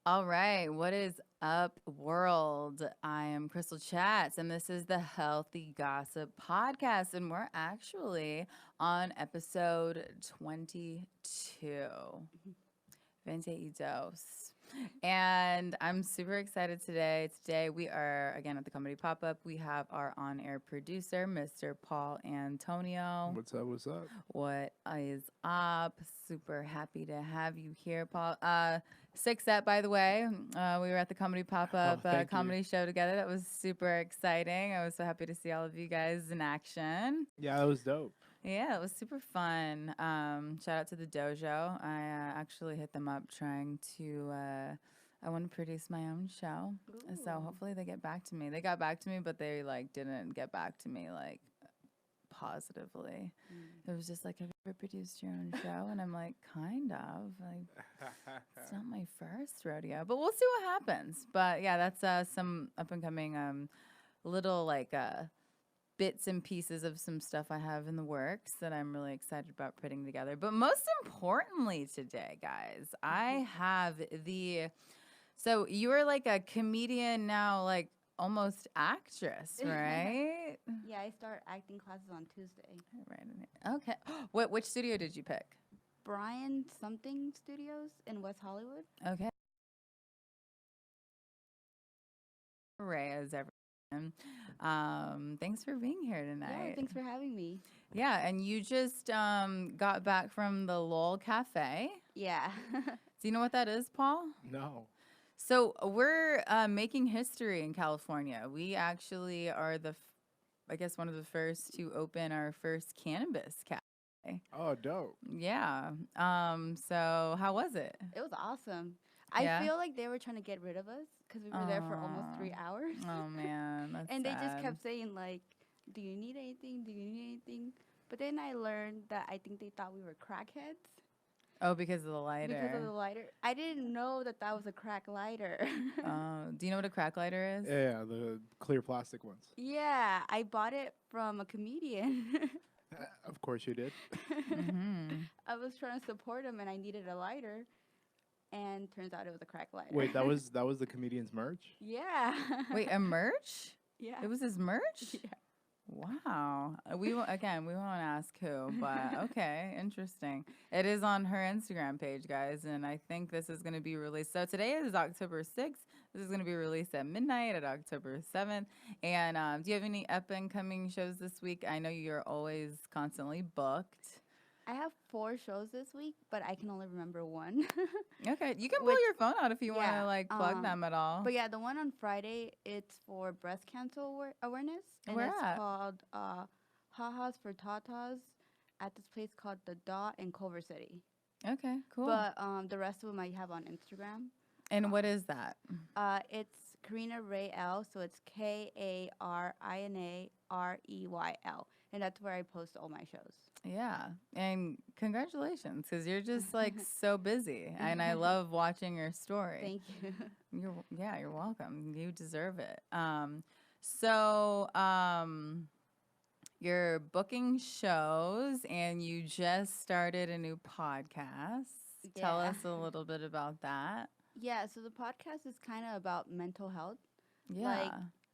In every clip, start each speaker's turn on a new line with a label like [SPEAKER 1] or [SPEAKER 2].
[SPEAKER 1] All right, what is up, world? I am Krystle Chats, and this is the Healthy Gossip Podcast, and we're actually on episode 22. 22. And I'm super excited today. Today we are again at the Comedy Pop Up. We have our on air producer, Mr. Paul Antonio.
[SPEAKER 2] What's up? What's up?
[SPEAKER 1] What is up? Super happy to have you here, Paul. Six set, by the way. We were at the Comedy Pop Up
[SPEAKER 2] Thank you.
[SPEAKER 1] comedy show together. That was super exciting. I was so happy to see all of you guys in action.
[SPEAKER 2] Yeah, that was dope.
[SPEAKER 1] Yeah, it was super fun. Shout out to the dojo. I actually hit them up trying to. I want to produce my own show, so
[SPEAKER 3] Ooh.
[SPEAKER 1] hopefully they get back to me. They got back to me, but they like didn't get back to me like positively. It was just like, have you ever produced your own show? And I'm like, kind of. Like, it's not my first rodeo, but we'll see what happens. But yeah, that's some up and coming little like bits and pieces of some stuff I have in the works that I'm really excited about putting together. But most importantly today, guys, I have the so you are like a comedian now, like almost actress, right?
[SPEAKER 3] Yeah, I start acting classes on Tuesday.
[SPEAKER 1] Right. Okay. Which studio did you pick?
[SPEAKER 3] Brian something Studios in West Hollywood.
[SPEAKER 1] Okay. Reyes, everyone. Thanks for being here
[SPEAKER 3] Yeah,
[SPEAKER 1] tonight.
[SPEAKER 3] thanks for having me.
[SPEAKER 1] Yeah, and you just got back from the Lowell Cafe.
[SPEAKER 3] Yeah.
[SPEAKER 1] Do you know what that is, Paul?
[SPEAKER 2] No.
[SPEAKER 1] So we're making history in California. We actually are I guess, one of the first to open our first cannabis cafe.
[SPEAKER 2] Oh, dope.
[SPEAKER 1] Yeah. So how was it?
[SPEAKER 3] It was awesome.
[SPEAKER 1] Yeah?
[SPEAKER 3] I feel like they were trying to get rid of us because we were there for almost
[SPEAKER 1] Aw.
[SPEAKER 3] 3 hours.
[SPEAKER 1] Oh man, that's
[SPEAKER 3] And they just
[SPEAKER 1] sad.
[SPEAKER 3] kept saying like, "Do you need anything? Do you need anything?" But then I learned that I think they thought we were crackheads
[SPEAKER 1] Oh, because of the lighter.
[SPEAKER 3] because of the lighter. I didn't know that that was a crack lighter.
[SPEAKER 1] Do you know what a crack lighter is?
[SPEAKER 2] Yeah, the clear plastic ones.
[SPEAKER 3] Yeah, I bought it from a comedian.
[SPEAKER 2] Of course you did.
[SPEAKER 1] Mm-hmm.
[SPEAKER 3] I was trying to support him and I needed a lighter, and turns out it was a crack lighter.
[SPEAKER 2] Wait, that was the comedian's merch?
[SPEAKER 3] Yeah.
[SPEAKER 1] Wait, a merch?
[SPEAKER 3] Yeah.
[SPEAKER 1] It was his merch?
[SPEAKER 3] Yeah.
[SPEAKER 1] Wow. We won't ask who, but okay, interesting. It is on her Instagram page, guys, and I think this is going to be released. So today is October 6th. This is going to be released at midnight at October 7th. And do you have any up and coming shows this week? I know you're always constantly booked.
[SPEAKER 3] I have 4 shows this week, but I can only remember one.
[SPEAKER 1] Okay, you can pull
[SPEAKER 3] Which-
[SPEAKER 1] your phone out if you want to
[SPEAKER 3] yeah,
[SPEAKER 1] like plug them at all.
[SPEAKER 3] But yeah, the one on Friday, it's for breast cancer awareness. And
[SPEAKER 1] Where
[SPEAKER 3] it's
[SPEAKER 1] at?
[SPEAKER 3] called Ha-Ha's for Tatas at this place called The Dot in Culver City.
[SPEAKER 1] Okay, cool.
[SPEAKER 3] But the rest of them I have on Instagram.
[SPEAKER 1] And what is that?
[SPEAKER 3] It's Karina Reyes, so it's Karinareyl, and that's where I post all my shows.
[SPEAKER 1] Yeah, and congratulations, because you're just like so busy, and I love watching your story.
[SPEAKER 3] Thank you.
[SPEAKER 1] You're welcome. You deserve it. So you're booking shows, and you just started a new podcast. Tell
[SPEAKER 3] Yeah.
[SPEAKER 1] us a little bit about that.
[SPEAKER 3] Yeah, so the podcast is kind of about mental health.
[SPEAKER 1] Yeah.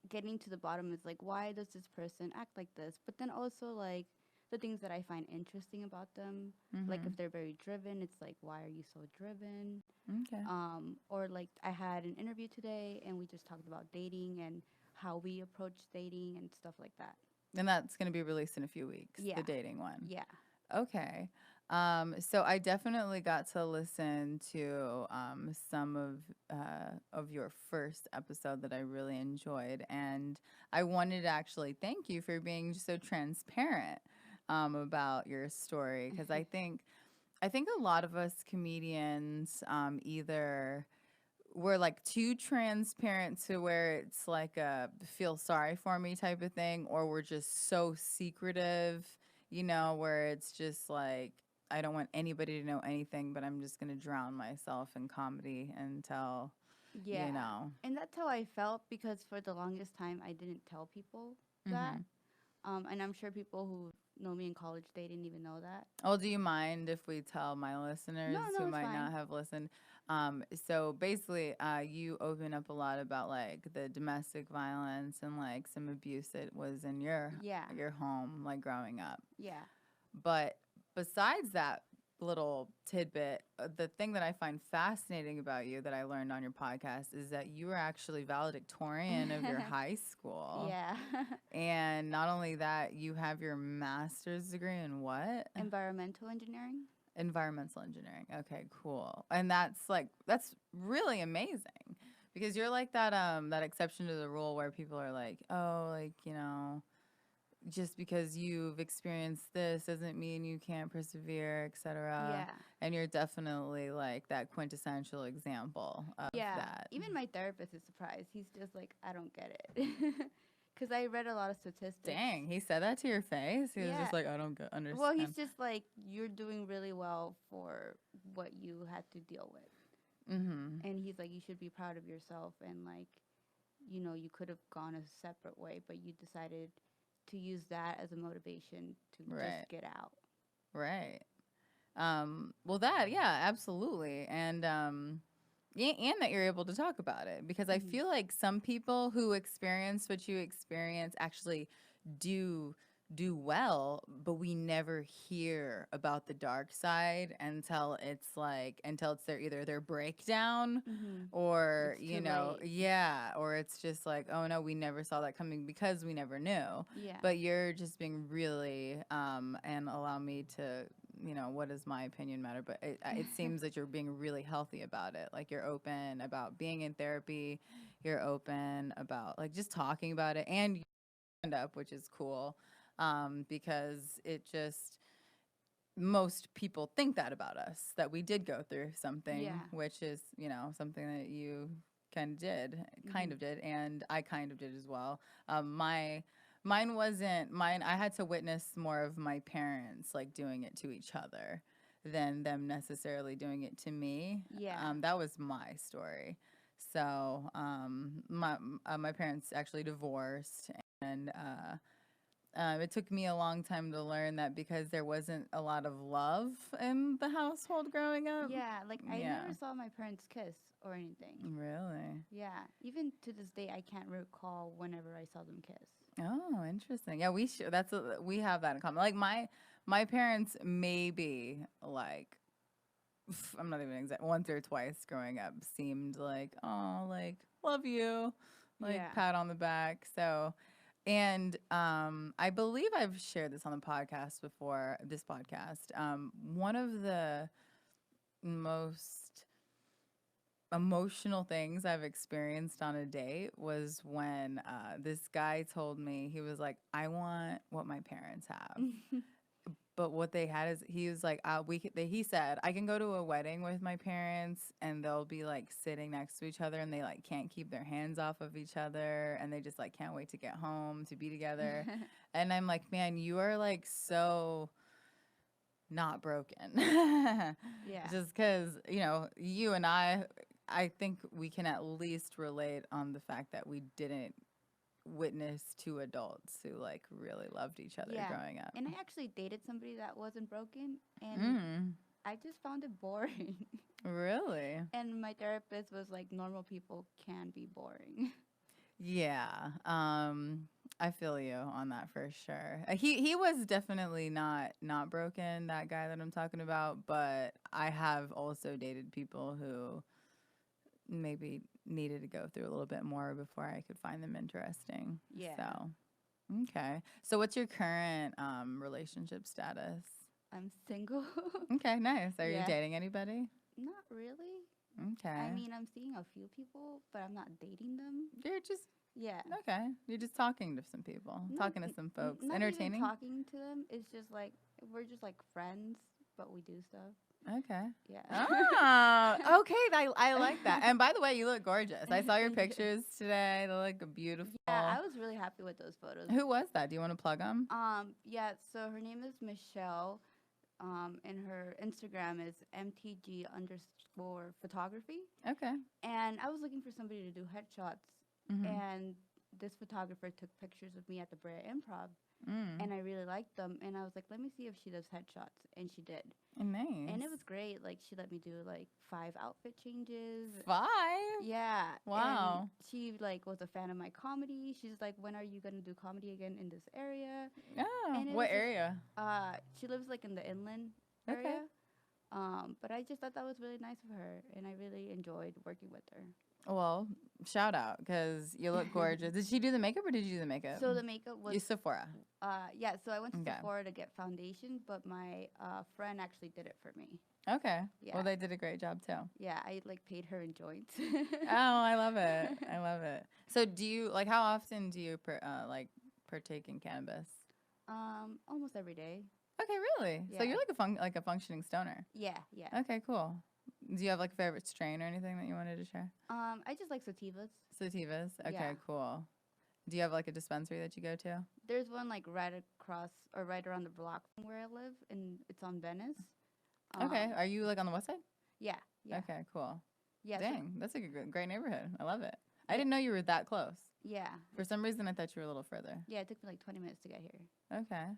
[SPEAKER 3] Getting to the bottom is like, why does this person act like this? But then also like the things that I find interesting about them. Like if they're very driven, it's like, why are you so driven?
[SPEAKER 1] Okay.
[SPEAKER 3] Or like I had an interview today and we just talked about dating and how we approach dating and stuff like that.
[SPEAKER 1] And that's going to be released in a few weeks.
[SPEAKER 3] Yeah.
[SPEAKER 1] The dating one.
[SPEAKER 3] Yeah.
[SPEAKER 1] Okay. So I definitely got to listen to some of your first episode that I really enjoyed, and I wanted to actually thank you for being so transparent about your story, because I think a lot of us comedians either we're like too transparent to where it's like a feel sorry for me type of thing, or we're just so secretive, where it's just like I don't want anybody to know anything, but I'm just going to drown myself in comedy until,
[SPEAKER 3] Yeah.
[SPEAKER 1] you know.
[SPEAKER 3] And that's how I felt because for the longest time I didn't tell people that. And I'm sure people who know me in college, they didn't even know that.
[SPEAKER 1] Oh, do you mind if we tell my listeners
[SPEAKER 3] No,
[SPEAKER 1] who
[SPEAKER 3] it's
[SPEAKER 1] might not
[SPEAKER 3] fine.
[SPEAKER 1] have listened? So basically, you open up a lot about like the domestic violence and like some abuse that was in
[SPEAKER 3] Yeah.
[SPEAKER 1] your home, like growing up.
[SPEAKER 3] Yeah.
[SPEAKER 1] But besides that little tidbit, the thing that I find fascinating about you that I learned on your podcast is that you were actually valedictorian of your high school.
[SPEAKER 3] Yeah.
[SPEAKER 1] And not only that, you have your master's degree in what?
[SPEAKER 3] Environmental engineering.
[SPEAKER 1] Environmental engineering. Okay, cool. And that's really amazing because you're like that exception to the rule where people are like, "Oh, like, just because you've experienced this doesn't mean you can't persevere, etc."
[SPEAKER 3] Yeah.
[SPEAKER 1] And you're definitely like that quintessential example of
[SPEAKER 3] Yeah.
[SPEAKER 1] that.
[SPEAKER 3] Even my therapist is surprised. He's just like, I don't get it. Because I read a lot of statistics.
[SPEAKER 1] Dang, he said that to your face. He was
[SPEAKER 3] Yeah.
[SPEAKER 1] just like, "I don't understand."
[SPEAKER 3] Well, he's just like, you're doing really well for what you had to deal with.
[SPEAKER 1] Mhm.
[SPEAKER 3] And he's like, you should be proud of yourself. And like, you could have gone a separate way, but you decided to use that as a motivation to
[SPEAKER 1] Right.
[SPEAKER 3] just get out.
[SPEAKER 1] Right. Well, yeah, absolutely. And that you're able to talk about it because I
[SPEAKER 3] Mhm.
[SPEAKER 1] feel like some people who experience what you experience actually do well, but we never hear about the dark side until it's either their breakdown
[SPEAKER 3] Mm-hmm.
[SPEAKER 1] or
[SPEAKER 3] It's too late.
[SPEAKER 1] yeah, or it's just like, oh no, we never saw that coming because we never knew.
[SPEAKER 3] Yeah.
[SPEAKER 1] But you're just being really and allow me to, what does my opinion matter, but it seems that you're being really healthy about it. Like you're open about being in therapy, you're open about like just talking about it, and you stand up, which is cool, because it just most people think that about us, that we did go through something,
[SPEAKER 3] Yeah.
[SPEAKER 1] which is something that you kind
[SPEAKER 3] Mhm.
[SPEAKER 1] of did, and I kind of did as well. Mine wasn't mine. I had to witness more of my parents like doing it to each other than them necessarily doing it to me.
[SPEAKER 3] Yeah.
[SPEAKER 1] That was my story. So my parents actually divorced, and it took me a long time to learn that because there wasn't a lot of love in the household growing up.
[SPEAKER 3] Yeah. Like, I
[SPEAKER 1] Yeah.
[SPEAKER 3] never saw my parents kiss or anything.
[SPEAKER 1] Really?
[SPEAKER 3] Yeah. Even to this day, I can't recall whenever I saw them kiss.
[SPEAKER 1] Oh, interesting. Yeah, we have that in common. Like my parents maybe like I'm not even exact once or twice growing up seemed like, oh, like love you, like
[SPEAKER 3] Yeah.
[SPEAKER 1] pat on the back. So and I believe I've shared this on the podcast before, this podcast. One of the most emotional things I've experienced on a date was when this guy told me, he was like, I want what my parents have. But what they had is, he was like, he said, I can go to a wedding with my parents and they'll be like sitting next to each other and they like can't keep their hands off of each other and they just like can't wait to get home to be together. And I'm like, man, you are like so not broken.
[SPEAKER 3] Yeah.
[SPEAKER 1] Just because, you and I think we can at least relate on the fact that we didn't witness two adults who like really loved each other
[SPEAKER 3] Yeah.
[SPEAKER 1] growing up.
[SPEAKER 3] And I actually dated somebody that wasn't broken, and
[SPEAKER 1] Mm,
[SPEAKER 3] I just found it boring.
[SPEAKER 1] really?
[SPEAKER 3] And my therapist was like, normal people can be boring.
[SPEAKER 1] Yeah. I feel you on that for sure. He was definitely not broken, that guy that I'm talking about, but I have also dated people who maybe needed to go through a little bit more before I could find them interesting.
[SPEAKER 3] Yeah.
[SPEAKER 1] So, okay. So what's your current relationship status?
[SPEAKER 3] I'm single.
[SPEAKER 1] Okay, nice. Are you
[SPEAKER 3] Yeah.
[SPEAKER 1] dating anybody?
[SPEAKER 3] Not really.
[SPEAKER 1] Okay.
[SPEAKER 3] I mean, I'm seeing a few people, but I'm not dating them.
[SPEAKER 1] You're just
[SPEAKER 3] Yeah.
[SPEAKER 1] okay. You're just talking to some people, talking to some folks,
[SPEAKER 3] Not
[SPEAKER 1] entertaining.
[SPEAKER 3] even talking to them. It's just like, we're just like friends, but we do stuff.
[SPEAKER 1] Okay.
[SPEAKER 3] Yeah.
[SPEAKER 1] Oh, okay. I like that. And by the way, you look gorgeous. I saw your pictures today. They look beautiful.
[SPEAKER 3] Yeah, I was really happy with those photos.
[SPEAKER 1] Who was that? Do you want to plug them?
[SPEAKER 3] Yeah, so her name is Michelle. And her Instagram is mtg_photography.
[SPEAKER 1] Okay.
[SPEAKER 3] And I was looking for somebody to do headshots.
[SPEAKER 1] Mhm.
[SPEAKER 3] And this photographer took pictures of me at the Brea Improv.
[SPEAKER 1] Mm.
[SPEAKER 3] and I really liked them. And I was like, let me see if she does headshots, and she did. And it
[SPEAKER 1] Nice.
[SPEAKER 3] was great. Like she let me do like 5 outfit changes.
[SPEAKER 1] 5?
[SPEAKER 3] Yeah, and
[SPEAKER 1] Wow.
[SPEAKER 3] she like was a fan of my comedy. She's like, when are you gonna do comedy again in this area?
[SPEAKER 1] Oh,
[SPEAKER 3] And it
[SPEAKER 1] what
[SPEAKER 3] was just
[SPEAKER 1] area?
[SPEAKER 3] she lives like in the inland
[SPEAKER 1] Okay.
[SPEAKER 3] area. But I just thought that was really nice of her, and I really enjoyed working with her.
[SPEAKER 1] Well, shout out because you look gorgeous. Did she do the makeup or did you do the makeup?
[SPEAKER 3] So the makeup was
[SPEAKER 1] You Sephora.
[SPEAKER 3] yeah. So I went to
[SPEAKER 1] Okay.
[SPEAKER 3] Sephora to get foundation, but my friend actually did it for me.
[SPEAKER 1] Okay.
[SPEAKER 3] Yeah.
[SPEAKER 1] Well, they did a great job too.
[SPEAKER 3] Yeah, I like paid her in joints.
[SPEAKER 1] Oh, I love it. I love it. So, do you like how often do you like partake in cannabis?
[SPEAKER 3] Almost every day.
[SPEAKER 1] Okay, really? So
[SPEAKER 3] Yeah.
[SPEAKER 1] you're like a functioning stoner.
[SPEAKER 3] Yeah, yeah.
[SPEAKER 1] Okay, cool. Do you have like a favorite strain or anything that you wanted to share?
[SPEAKER 3] I just like sativas.
[SPEAKER 1] Sativas. Okay,
[SPEAKER 3] Yeah.
[SPEAKER 1] cool. Do you have like a dispensary that you go to?
[SPEAKER 3] There's one like right across or right around the block from where I live, and it's on Venice.
[SPEAKER 1] Okay. Are you like on the west side?
[SPEAKER 3] Yeah, yeah,
[SPEAKER 1] Okay, cool.
[SPEAKER 3] yeah. So,
[SPEAKER 1] Dang, that's like a great neighborhood. I love it. I
[SPEAKER 3] Yeah.
[SPEAKER 1] didn't know you were that close.
[SPEAKER 3] yeah,
[SPEAKER 1] For some reason, I thought you were a little further.
[SPEAKER 3] yeah. It took me like 20 minutes to get here.
[SPEAKER 1] Okay.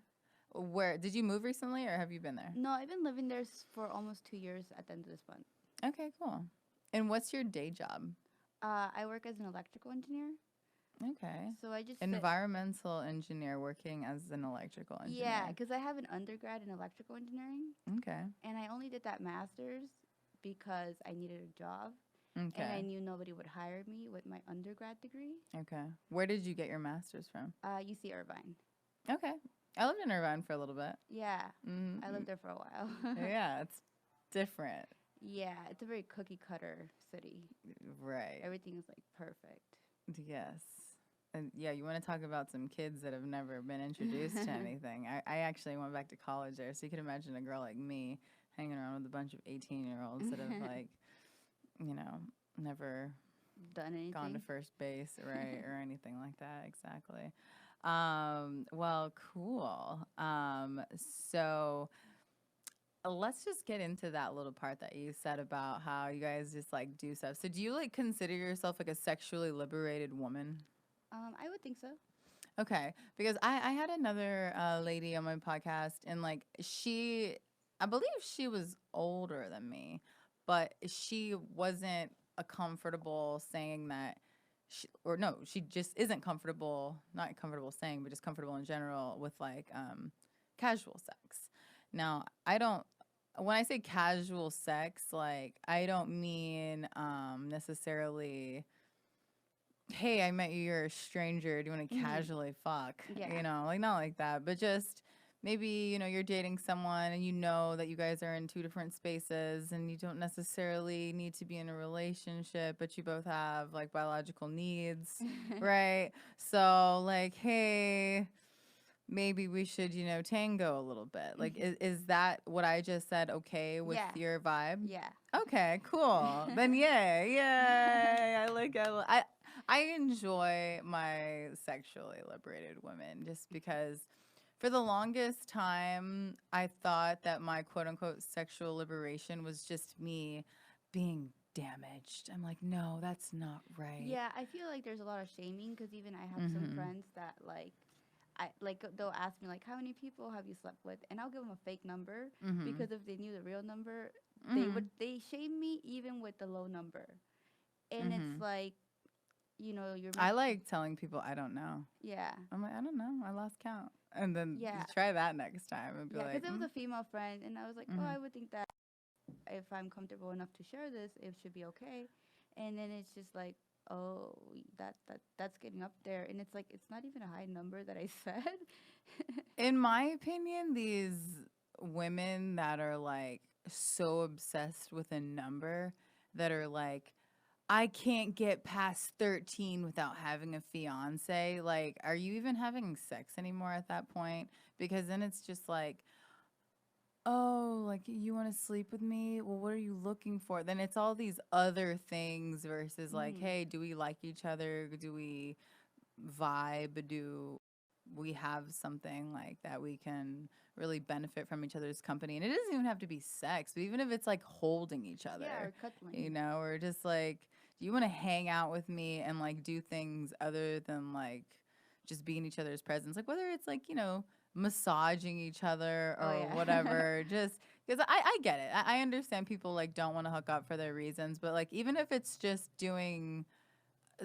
[SPEAKER 1] Where did you move recently, or have you been there?
[SPEAKER 3] No, I've been living there for almost 2 years at the end of this month.
[SPEAKER 1] Okay, cool. And what's your day job?
[SPEAKER 3] I work as an electrical engineer,
[SPEAKER 1] Okay.
[SPEAKER 3] so I just
[SPEAKER 1] Environmental engineer working as an electrical engineer.
[SPEAKER 3] yeah, because I have an undergrad in electrical engineering,
[SPEAKER 1] Okay.
[SPEAKER 3] and I only did that master's because I needed a job, and I
[SPEAKER 1] Okay.
[SPEAKER 3] knew nobody would hire me with my undergrad degree.
[SPEAKER 1] Okay. Where did you get your master's from?
[SPEAKER 3] UC Irvine.
[SPEAKER 1] Okay. I lived in Irvine for a little bit.
[SPEAKER 3] Yeah,
[SPEAKER 1] Mm,
[SPEAKER 3] I lived there for a while.
[SPEAKER 1] yeah, it's different.
[SPEAKER 3] Yeah, it's a very cookie cutter city.
[SPEAKER 1] Right.
[SPEAKER 3] Everything is like perfect.
[SPEAKER 1] Yes. And yeah, you want to talk about some kids that have never been introduced to anything. I actually went back to college there, so you can imagine a girl like me hanging around with a bunch of 18-year-olds that have like, never
[SPEAKER 3] Done anything?
[SPEAKER 1] gone to first base, right, or anything like that. Exactly. Well, cool. So let's just get into that little part that you said about how you guys just like do stuff. So do you like consider yourself like a sexually liberated woman?
[SPEAKER 3] I would think so.
[SPEAKER 1] Okay, because I had another lady on my podcast, and like I believe she was older than me, but she wasn't comfortable saying that, or no, she just isn't comfortable, not comfortable saying, but just comfortable in general with like casual sex. Now, when I say casual sex, like I don't mean necessarily, hey, I met you, you're a stranger, do you want to casually fuck?
[SPEAKER 3] Yeah.
[SPEAKER 1] Like not like that, but just maybe, you're dating someone and you know that you guys are in two different spaces and you don't necessarily need to be in a relationship, but you both have like biological needs, right? So like, hey, maybe we should, tango a little bit. Like, is that what I just said okay with
[SPEAKER 3] Yeah.
[SPEAKER 1] your vibe?
[SPEAKER 3] Yeah.
[SPEAKER 1] Okay, cool. Then yay. I enjoy my sexually liberated women just because for the longest time I thought that my quote unquote sexual liberation was just me being damaged. I'm like, no, that's not right.
[SPEAKER 3] Yeah, I feel like there's a lot of shaming because even I have some friends that they'll ask me like, how many people have you slept with, and I'll give them a fake number because if they knew the real number, they shame me even with the low number, and it's like, you're.
[SPEAKER 1] I like telling people I don't know.
[SPEAKER 3] Yeah.
[SPEAKER 1] I'm like, I don't know. I lost count. And then
[SPEAKER 3] Yeah.
[SPEAKER 1] you try that next time and be
[SPEAKER 3] Yeah,
[SPEAKER 1] like,
[SPEAKER 3] because it was a female friend, and I was like, oh, I would think that if I'm comfortable enough to share this, it should be okay. And then it's just like, oh, that's getting up there, and it's like it's not even a high number that I said.
[SPEAKER 1] in my opinion, these women that are like so obsessed with a number that are like, I can't get past 13 without having a fiance. Like, are you even having sex anymore at that point? Because then it's just like, oh, like you want to sleep with me? Well, what are you looking for? Then it's all these other things versus like, hey, do we like each other? Do we vibe? Do we have something like that we can really benefit from each other's company? And it doesn't even have to be sex, but even if it's like holding each other,
[SPEAKER 3] Yeah, or cuddling.
[SPEAKER 1] or just like, do you want to hang out with me and like do things other than like just be in each other's presence, like whether it's like, massaging each other
[SPEAKER 3] Oh
[SPEAKER 1] or
[SPEAKER 3] yeah.
[SPEAKER 1] whatever, just because I get it. I understand people like don't want to hook up for their reasons, but like even if it's just doing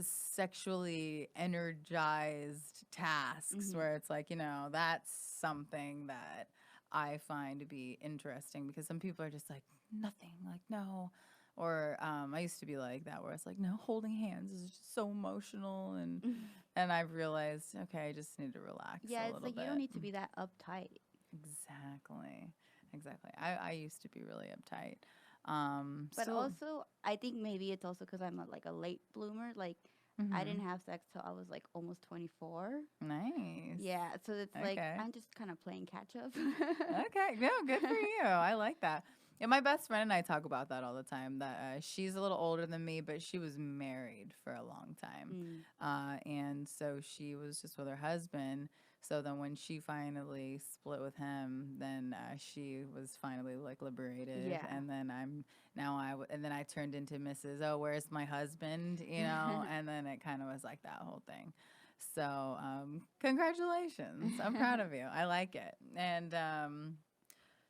[SPEAKER 1] sexually energized tasks
[SPEAKER 3] Mhm.
[SPEAKER 1] where it's like, that's something that I find to be interesting because some people are just like, nothing, like, no. Or I used to be like that where it's like, no, holding hands is just so emotional. And I've realized, okay, I just need to relax
[SPEAKER 3] Yeah,
[SPEAKER 1] a
[SPEAKER 3] it's
[SPEAKER 1] little
[SPEAKER 3] like you don't
[SPEAKER 1] bit.
[SPEAKER 3] need to be that uptight.
[SPEAKER 1] Exactly. Exactly. I used to be really uptight.
[SPEAKER 3] But
[SPEAKER 1] So,
[SPEAKER 3] also, I think maybe it's also because I'm like a late bloomer. Like, I didn't
[SPEAKER 1] mhm,
[SPEAKER 3] have sex till I was like almost 24.
[SPEAKER 1] nice.
[SPEAKER 3] Yeah, so it's like
[SPEAKER 1] Okay.
[SPEAKER 3] I'm just kind of playing catch up.
[SPEAKER 1] Okay, no, good for you. I like that. And my best friend and I talk about that all the time. That she's a little older than me, but she was married for a long time,
[SPEAKER 3] Mm.
[SPEAKER 1] and so she was just with her husband. So then, when she finally split with him, then she was finally like liberated.
[SPEAKER 3] Yeah.
[SPEAKER 1] And then and then I turned into Mrs. Oh, where's my husband? And then it kind of was like that whole thing. So, congratulations. I'm proud of you. I like it. And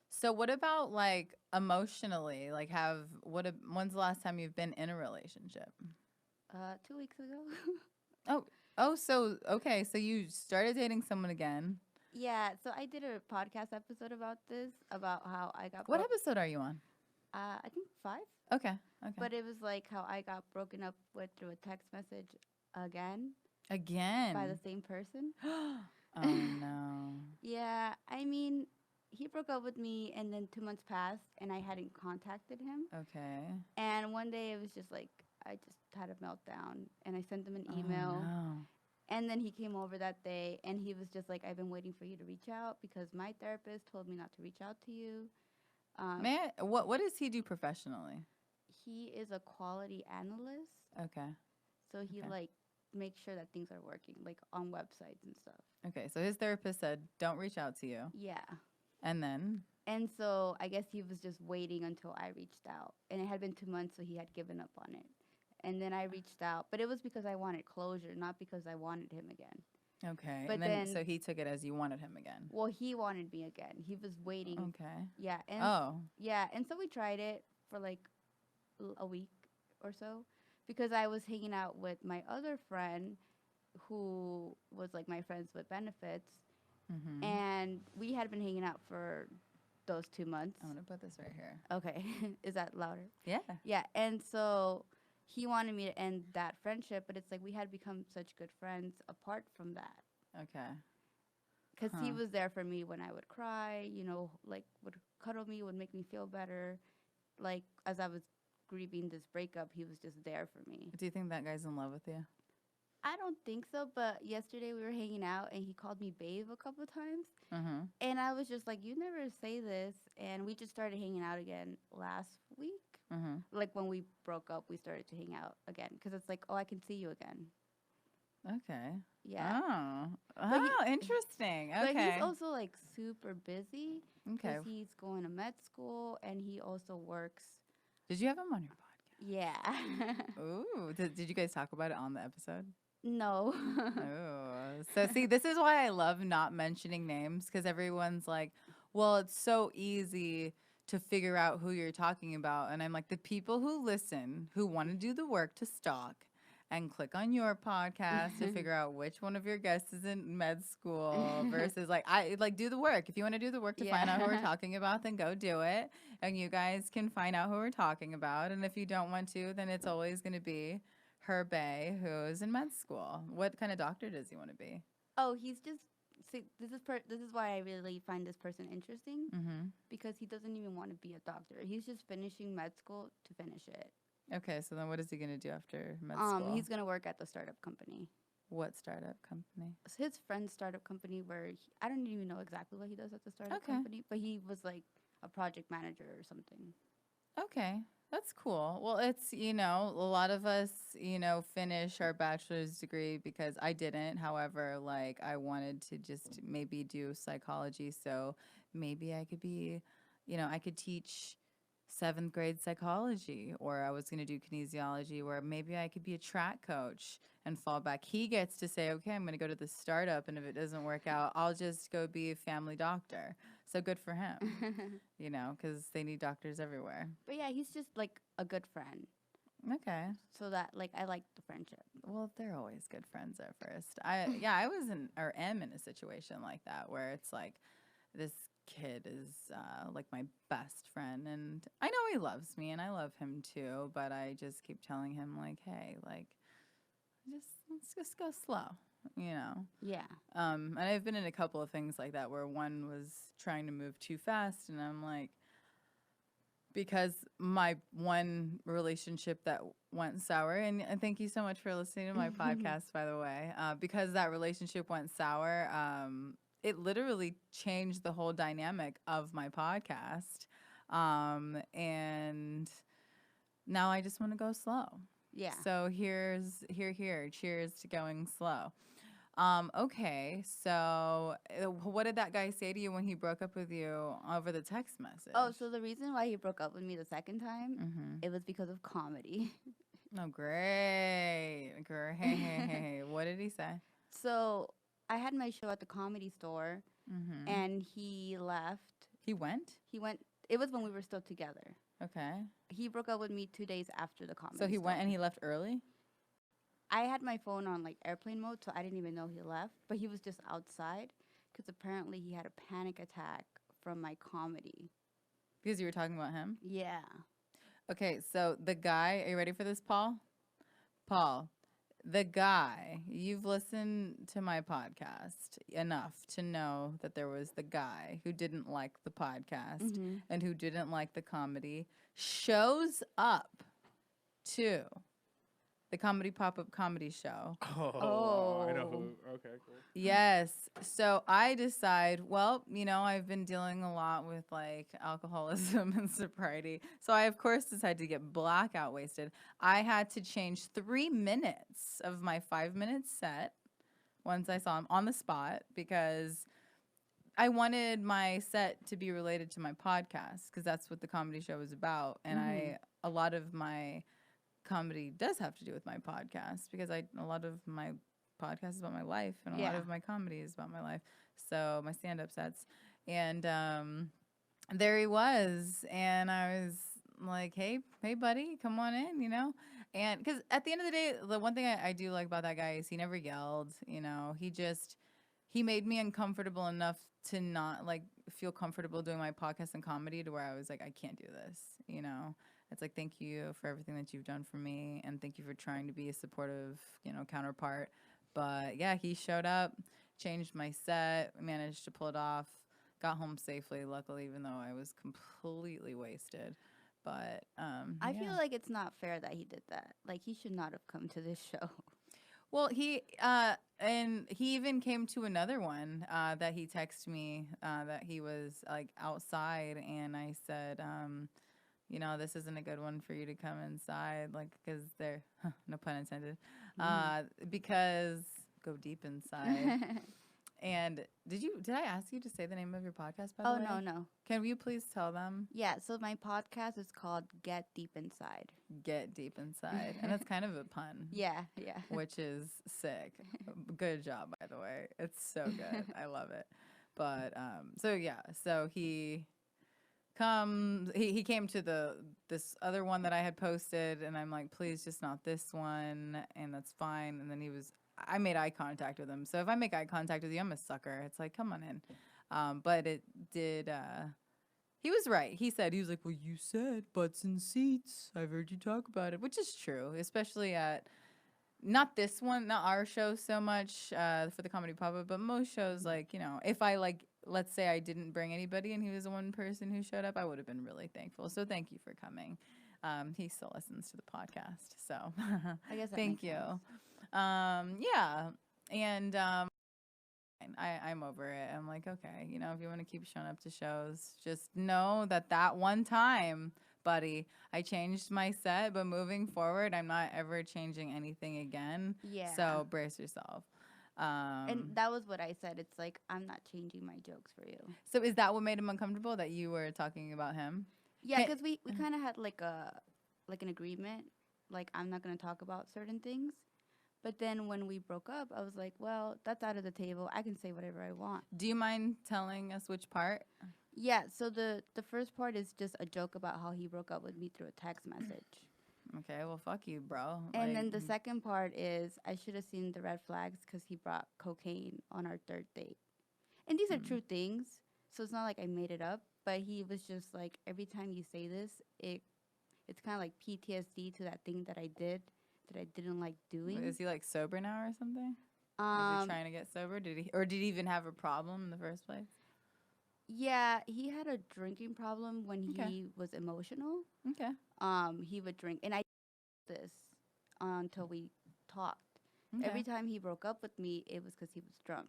[SPEAKER 1] so what about like emotionally? Like when's the last time you've been in a relationship?
[SPEAKER 3] 2 weeks ago.
[SPEAKER 1] Oh, oh, so okay, so you started dating someone again.
[SPEAKER 3] Yeah, so I did a podcast episode about this, about how I got
[SPEAKER 1] What
[SPEAKER 3] broke.
[SPEAKER 1] episode are you on?
[SPEAKER 3] I think 5,
[SPEAKER 1] Okay, okay.
[SPEAKER 3] but it was like how I got broken up with through a text message again by the
[SPEAKER 1] Again.
[SPEAKER 3] same person.
[SPEAKER 1] Oh no.
[SPEAKER 3] Yeah, I mean, he broke up with me, and then 2 months passed, and I hadn't contacted him.
[SPEAKER 1] Okay.
[SPEAKER 3] And one day it was just like I just had a meltdown, and I sent him an
[SPEAKER 1] Oh
[SPEAKER 3] email.
[SPEAKER 1] no.
[SPEAKER 3] And then he came over that day, and he was just like, "I've been waiting for you to reach out because my therapist told me not to reach out to you." Um,
[SPEAKER 1] Man, what does he do professionally?
[SPEAKER 3] he is a quality analyst,
[SPEAKER 1] Okay.
[SPEAKER 3] so he
[SPEAKER 1] Okay.
[SPEAKER 3] like makes sure that things are working, like on websites and stuff.
[SPEAKER 1] Okay. So his therapist said, "Don't reach out to you."
[SPEAKER 3] Yeah.
[SPEAKER 1] And then
[SPEAKER 3] And so I guess he was just waiting until I reached out. And it had been 2 months, so he had given up on it. And then I reached out, but it was because I wanted closure, not because I wanted him again.
[SPEAKER 1] okay.
[SPEAKER 3] But
[SPEAKER 1] And then
[SPEAKER 3] then,
[SPEAKER 1] so he took it as you wanted him again.
[SPEAKER 3] well, he wanted me again. He was waiting.
[SPEAKER 1] Okay.
[SPEAKER 3] Yeah, and
[SPEAKER 1] Oh.
[SPEAKER 3] yeah, and so we tried it for like a week or so because I was hanging out with my other friend who was like my friends with benefits,
[SPEAKER 1] Mm-hmm.
[SPEAKER 3] and we had been hanging out for those 2 months.
[SPEAKER 1] I'm gonna put this right here.
[SPEAKER 3] Okay, is that louder?
[SPEAKER 1] Yeah.
[SPEAKER 3] Yeah, and so he wanted me to end that friendship, but it's like we had become such good friends apart from that.
[SPEAKER 1] Okay.
[SPEAKER 3] Because he
[SPEAKER 1] Huh.
[SPEAKER 3] was there for me when I would cry, like would cuddle me, would make me feel better. Like as I was grieving this breakup, he was just there for me.
[SPEAKER 1] Do you think that guy's in love with you?
[SPEAKER 3] I don't think so, but yesterday we were hanging out and he called me babe a couple times.
[SPEAKER 1] Mm-hmm.
[SPEAKER 3] And I was just like, you never say this. And we just started hanging out again last week.
[SPEAKER 1] Mm-hmm.
[SPEAKER 3] Like when we broke up, we started to hang out again because it's like, oh, I can see you again.
[SPEAKER 1] Okay.
[SPEAKER 3] Yeah.
[SPEAKER 1] Oh.
[SPEAKER 3] But he-
[SPEAKER 1] Oh, interesting.
[SPEAKER 3] But
[SPEAKER 1] Okay.
[SPEAKER 3] he's also like super busy
[SPEAKER 1] Okay.
[SPEAKER 3] because he's going to med school and he also works.
[SPEAKER 1] Did you have him on your podcast?
[SPEAKER 3] Yeah.
[SPEAKER 1] Ooh. Did you guys talk about it on the episode?
[SPEAKER 3] No.
[SPEAKER 1] Oh. So see, this is why I love not mentioning names because everyone's like, well, it's so easy to figure out who you're talking about. And I'm like, the people who listen, who want to do the work to stalk and click on your podcast to figure out which one of your guests is in med school versus like I like do the work. If you want to do the work to find out who we're
[SPEAKER 3] Yeah.
[SPEAKER 1] talking about, then go do it. And you guys can find out who we're talking about. And if you don't want to, then it's always going to be her bae who's in med school. What kind of doctor does he want to be?
[SPEAKER 3] Oh, he's just see. This is why I really find this person interesting
[SPEAKER 1] Mm-hmm.
[SPEAKER 3] because he doesn't even want to be a doctor. He's just finishing med school to finish it.
[SPEAKER 1] Okay, so then what is he going to do after med school?
[SPEAKER 3] He's gonna work at the startup company.
[SPEAKER 1] What startup company?
[SPEAKER 3] It's his friend's startup company where I don't even know exactly what he does at the startup
[SPEAKER 1] Okay.
[SPEAKER 3] company, but he was like a project manager or something.
[SPEAKER 1] Okay, that's cool. Well, it's, a lot of us, finish our bachelor's degree because I didn't. However, like I wanted to just maybe do psychology. So maybe I could be, I could teach seventh grade psychology, or I was going to do kinesiology, where maybe I could be a track coach and fall back. He gets to say, okay, I'm going to go to the startup, and if it doesn't work out, I'll just go be a family doctor. So good for him, you know, because they need doctors everywhere.
[SPEAKER 3] But yeah, he's just like a good friend.
[SPEAKER 1] Okay.
[SPEAKER 3] So that like I like the friendship.
[SPEAKER 1] Well, they're always good friends at first. I was in or am in a situation like that where it's like this kid is like my best friend, and I know he loves me and I love him too, but I just keep telling him like, hey, like let's just go slow, you know.
[SPEAKER 3] Yeah.
[SPEAKER 1] And I've been in a couple of things like that where one was trying to move too fast, and I'm like, because my one relationship that went sour, and thank you so much for listening to my podcast, by the way, because that relationship went sour, it literally changed the whole dynamic of my podcast. And now I just want to go slow.
[SPEAKER 3] Yeah.
[SPEAKER 1] So here. Cheers to going slow. Okay, so what did that guy say to you when he broke up with you over the text message?
[SPEAKER 3] Oh, so the reason why he broke up with me the second time,
[SPEAKER 1] Mm-hmm.
[SPEAKER 3] it was because of comedy.
[SPEAKER 1] Oh, great. Great. What did he say?
[SPEAKER 3] So I had my show at the Comedy Store,
[SPEAKER 1] Mm-hmm.
[SPEAKER 3] and he left.
[SPEAKER 1] He went?
[SPEAKER 3] He went. It was when we were still together.
[SPEAKER 1] Okay.
[SPEAKER 3] He broke up with me 2 days after the Comedy
[SPEAKER 1] So he
[SPEAKER 3] Store.
[SPEAKER 1] went and he left early?
[SPEAKER 3] I had my phone on like airplane mode, so I didn't even know he left. But he was just outside because apparently he had a panic attack from my comedy.
[SPEAKER 1] Because you were talking about him?
[SPEAKER 3] Yeah.
[SPEAKER 1] Okay, so the guy, are you ready for this, Paul? Paul, the guy, you've listened to my podcast enough to know that there was the guy who didn't like the podcast and who didn't like the comedy, shows up to the comedy pop-up comedy show.
[SPEAKER 2] Oh, I know who. Okay, cool.
[SPEAKER 1] Yes. So I decide, well, you know, I've been dealing a lot with like alcoholism and sobriety. So I, of course, decided to get blackout wasted. I had to change 3 minutes of my 5-minute set once I saw him on the spot because I wanted my set to be related to my podcast because that's what the comedy show is about. And a lot of my comedy does have to do with my podcast because a lot of my podcast is about my life and a lot of my comedy is about my life. So my stand-up sets. And there he was. And I was like, hey, buddy, come on in, you know? And because at the end of the day, the one thing I do like about that guy is he never yelled, you know? He made me uncomfortable enough to not like feel comfortable doing my podcast and comedy to where I was like, I can't do this, you know? It's like, thank you for everything that you've done for me. And thank you for trying to be a supportive, you know, counterpart. But yeah, he showed up, changed my set, managed to pull it off, got home safely, luckily, even though I was completely wasted. But
[SPEAKER 3] I feel like it's not fair that he did that. Like, he should not have come to this show.
[SPEAKER 1] Well, he even came to another one that he texted me that he was like outside, and I said, you know, this isn't a good one for you to come inside, like, because they're, no pun intended, because go deep inside. And did I ask you to say the name of your podcast, by the way?
[SPEAKER 3] Oh, no.
[SPEAKER 1] Can you please tell them?
[SPEAKER 3] Yeah, so my podcast is called Get Deep Inside.
[SPEAKER 1] Get Deep Inside. And it's kind of a pun.
[SPEAKER 3] Yeah.
[SPEAKER 1] Which is sick. Good job, by the way. It's so good. I love it. But, so he came to this other one that I had posted, and I'm like, please just not this one, and that's fine. And then I made eye contact with him. So if I make eye contact with you, I'm a sucker. It's like, come on in. But it did, he was right. He was like, well, you said butts and seats. I've heard you talk about it, which is true, especially at, not this one, not our show so much for the comedy pop-up, but most shows, like, you know, if I like, let's say I didn't bring anybody and he was the one person who showed up, I would have been really thankful. So thank you for coming. He still listens to the podcast. So
[SPEAKER 3] I guess that
[SPEAKER 1] thank
[SPEAKER 3] makes
[SPEAKER 1] you.
[SPEAKER 3] sense.
[SPEAKER 1] Yeah. And I'm over it. I'm like, okay, you know, if you want to keep showing up to shows, just know that one time, buddy, I changed my set, but moving forward, I'm not ever changing anything again.
[SPEAKER 3] Yeah.
[SPEAKER 1] So brace yourself.
[SPEAKER 3] And that was what I said. It's like, I'm not changing my jokes for you.
[SPEAKER 1] So is that what made him uncomfortable, that you were talking about him?
[SPEAKER 3] Yeah, because we kind of had like an agreement. Like, I'm not going to talk about certain things. But then when we broke up, I was like, well, that's out of the table. I can say whatever I want.
[SPEAKER 1] Do you mind telling us which part?
[SPEAKER 3] Yeah, so the first part is just a joke about how he broke up with me through a text message.
[SPEAKER 1] Okay, well, fuck you, bro.
[SPEAKER 3] And
[SPEAKER 1] Like,
[SPEAKER 3] then the second part is I should have seen the red flags because he brought cocaine on our third date. And these are true things, so it's not like I made it up. But he was just like, every time you say this, it's kind of like PTSD to that thing that I did that I didn't like doing.
[SPEAKER 1] is he like sober now or something? Is he trying to get sober? Did he even have a problem in the first place?
[SPEAKER 3] Yeah, he had a drinking problem when
[SPEAKER 1] Okay.
[SPEAKER 3] he was emotional.
[SPEAKER 1] Okay.
[SPEAKER 3] He would drink, and I did this until we talked.
[SPEAKER 1] Okay.
[SPEAKER 3] Every time he broke up with me, it was because he was drunk.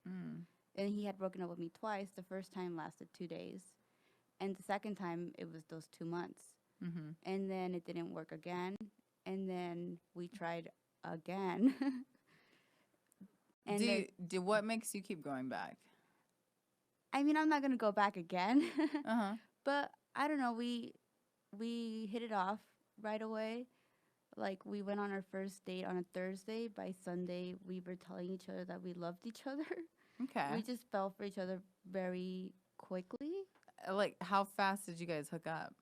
[SPEAKER 1] Mm.
[SPEAKER 3] And he had broken up with me twice. The first time lasted 2 days, and the second time it was those 2 months.
[SPEAKER 1] Mm-hmm.
[SPEAKER 3] And then it didn't work again, and then we tried again. And
[SPEAKER 1] what makes you keep going back?
[SPEAKER 3] I mean, I'm not gonna go back again,
[SPEAKER 1] Uh-huh.
[SPEAKER 3] but I don't know. We hit it off right away. Like, we went on our first date on a Thursday. By Sunday, we were telling each other that we loved each other.
[SPEAKER 1] Okay.
[SPEAKER 3] We just fell for each other very quickly.
[SPEAKER 1] Like, how fast did you guys hook up?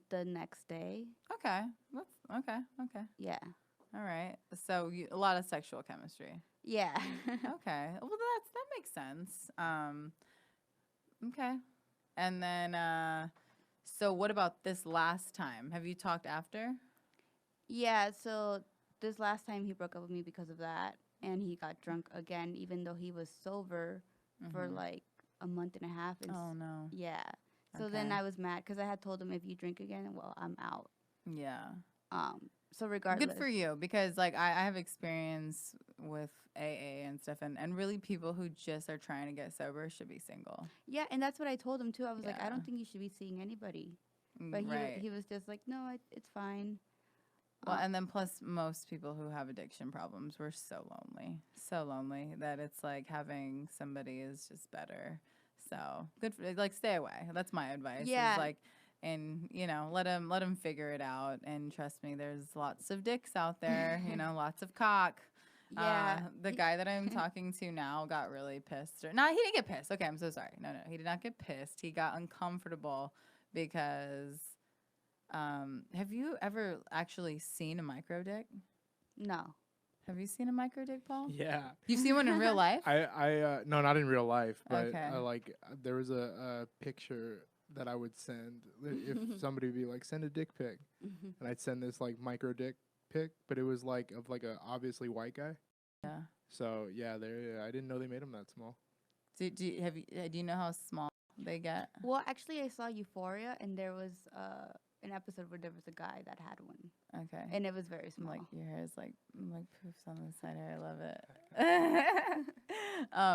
[SPEAKER 3] The next day,
[SPEAKER 1] Okay. That's okay. Okay.
[SPEAKER 3] yeah,
[SPEAKER 1] All right. So a lot of sexual chemistry.
[SPEAKER 3] yeah.
[SPEAKER 1] Okay. Well, that makes sense. Okay. And then, so what about this last time? Have you talked after?
[SPEAKER 3] Yeah, so this last time he broke up with me because of that, and he got drunk again, even though he was sober for like a month and a half. And
[SPEAKER 1] Oh no.
[SPEAKER 3] yeah. So then
[SPEAKER 1] Okay.
[SPEAKER 3] I was mad because I had told him, if you drink again, well, I'm out.
[SPEAKER 1] Yeah.
[SPEAKER 3] So regardless.
[SPEAKER 1] Good for you, because like I have experience with AA and stuff, and really people who just are trying to get sober should be single.
[SPEAKER 3] Yeah, and that's what I told him too. I was like, I
[SPEAKER 1] Yeah.
[SPEAKER 3] don't think you should be seeing anybody. But
[SPEAKER 1] Right.
[SPEAKER 3] he was just like, no, it's fine.
[SPEAKER 1] Well, and then plus most people who have addiction problems were so lonely that it's like having somebody is just better. So good, like stay away. That's my advice.
[SPEAKER 3] Yeah.
[SPEAKER 1] Is like, and let him figure it out. And trust me, there's lots of dicks out there. Lots of cock.
[SPEAKER 3] Yeah.
[SPEAKER 1] The guy that I'm talking to now got really pissed. He didn't get pissed. Okay, I'm so sorry. No, he did not get pissed. He got uncomfortable because. Have you ever actually seen a micro dick?
[SPEAKER 3] No.
[SPEAKER 1] Have you seen a micro dick, Paul?
[SPEAKER 2] Yeah.
[SPEAKER 1] You've seen one in real life?
[SPEAKER 2] I no, not in real life, but
[SPEAKER 1] Okay.
[SPEAKER 2] there was a picture that I would send if somebody would be like, send a dick pic, and I'd send this like micro dick pic, but it was like of like a obviously white guy.
[SPEAKER 1] Yeah.
[SPEAKER 2] So yeah, I didn't know they made them that small.
[SPEAKER 1] Do you know how small they get?
[SPEAKER 3] Well, actually, I saw Euphoria, and there was an episode where there was a guy that had one,
[SPEAKER 1] Okay.
[SPEAKER 3] and it was very small.
[SPEAKER 1] Like your hair is like poofs on the side here. I love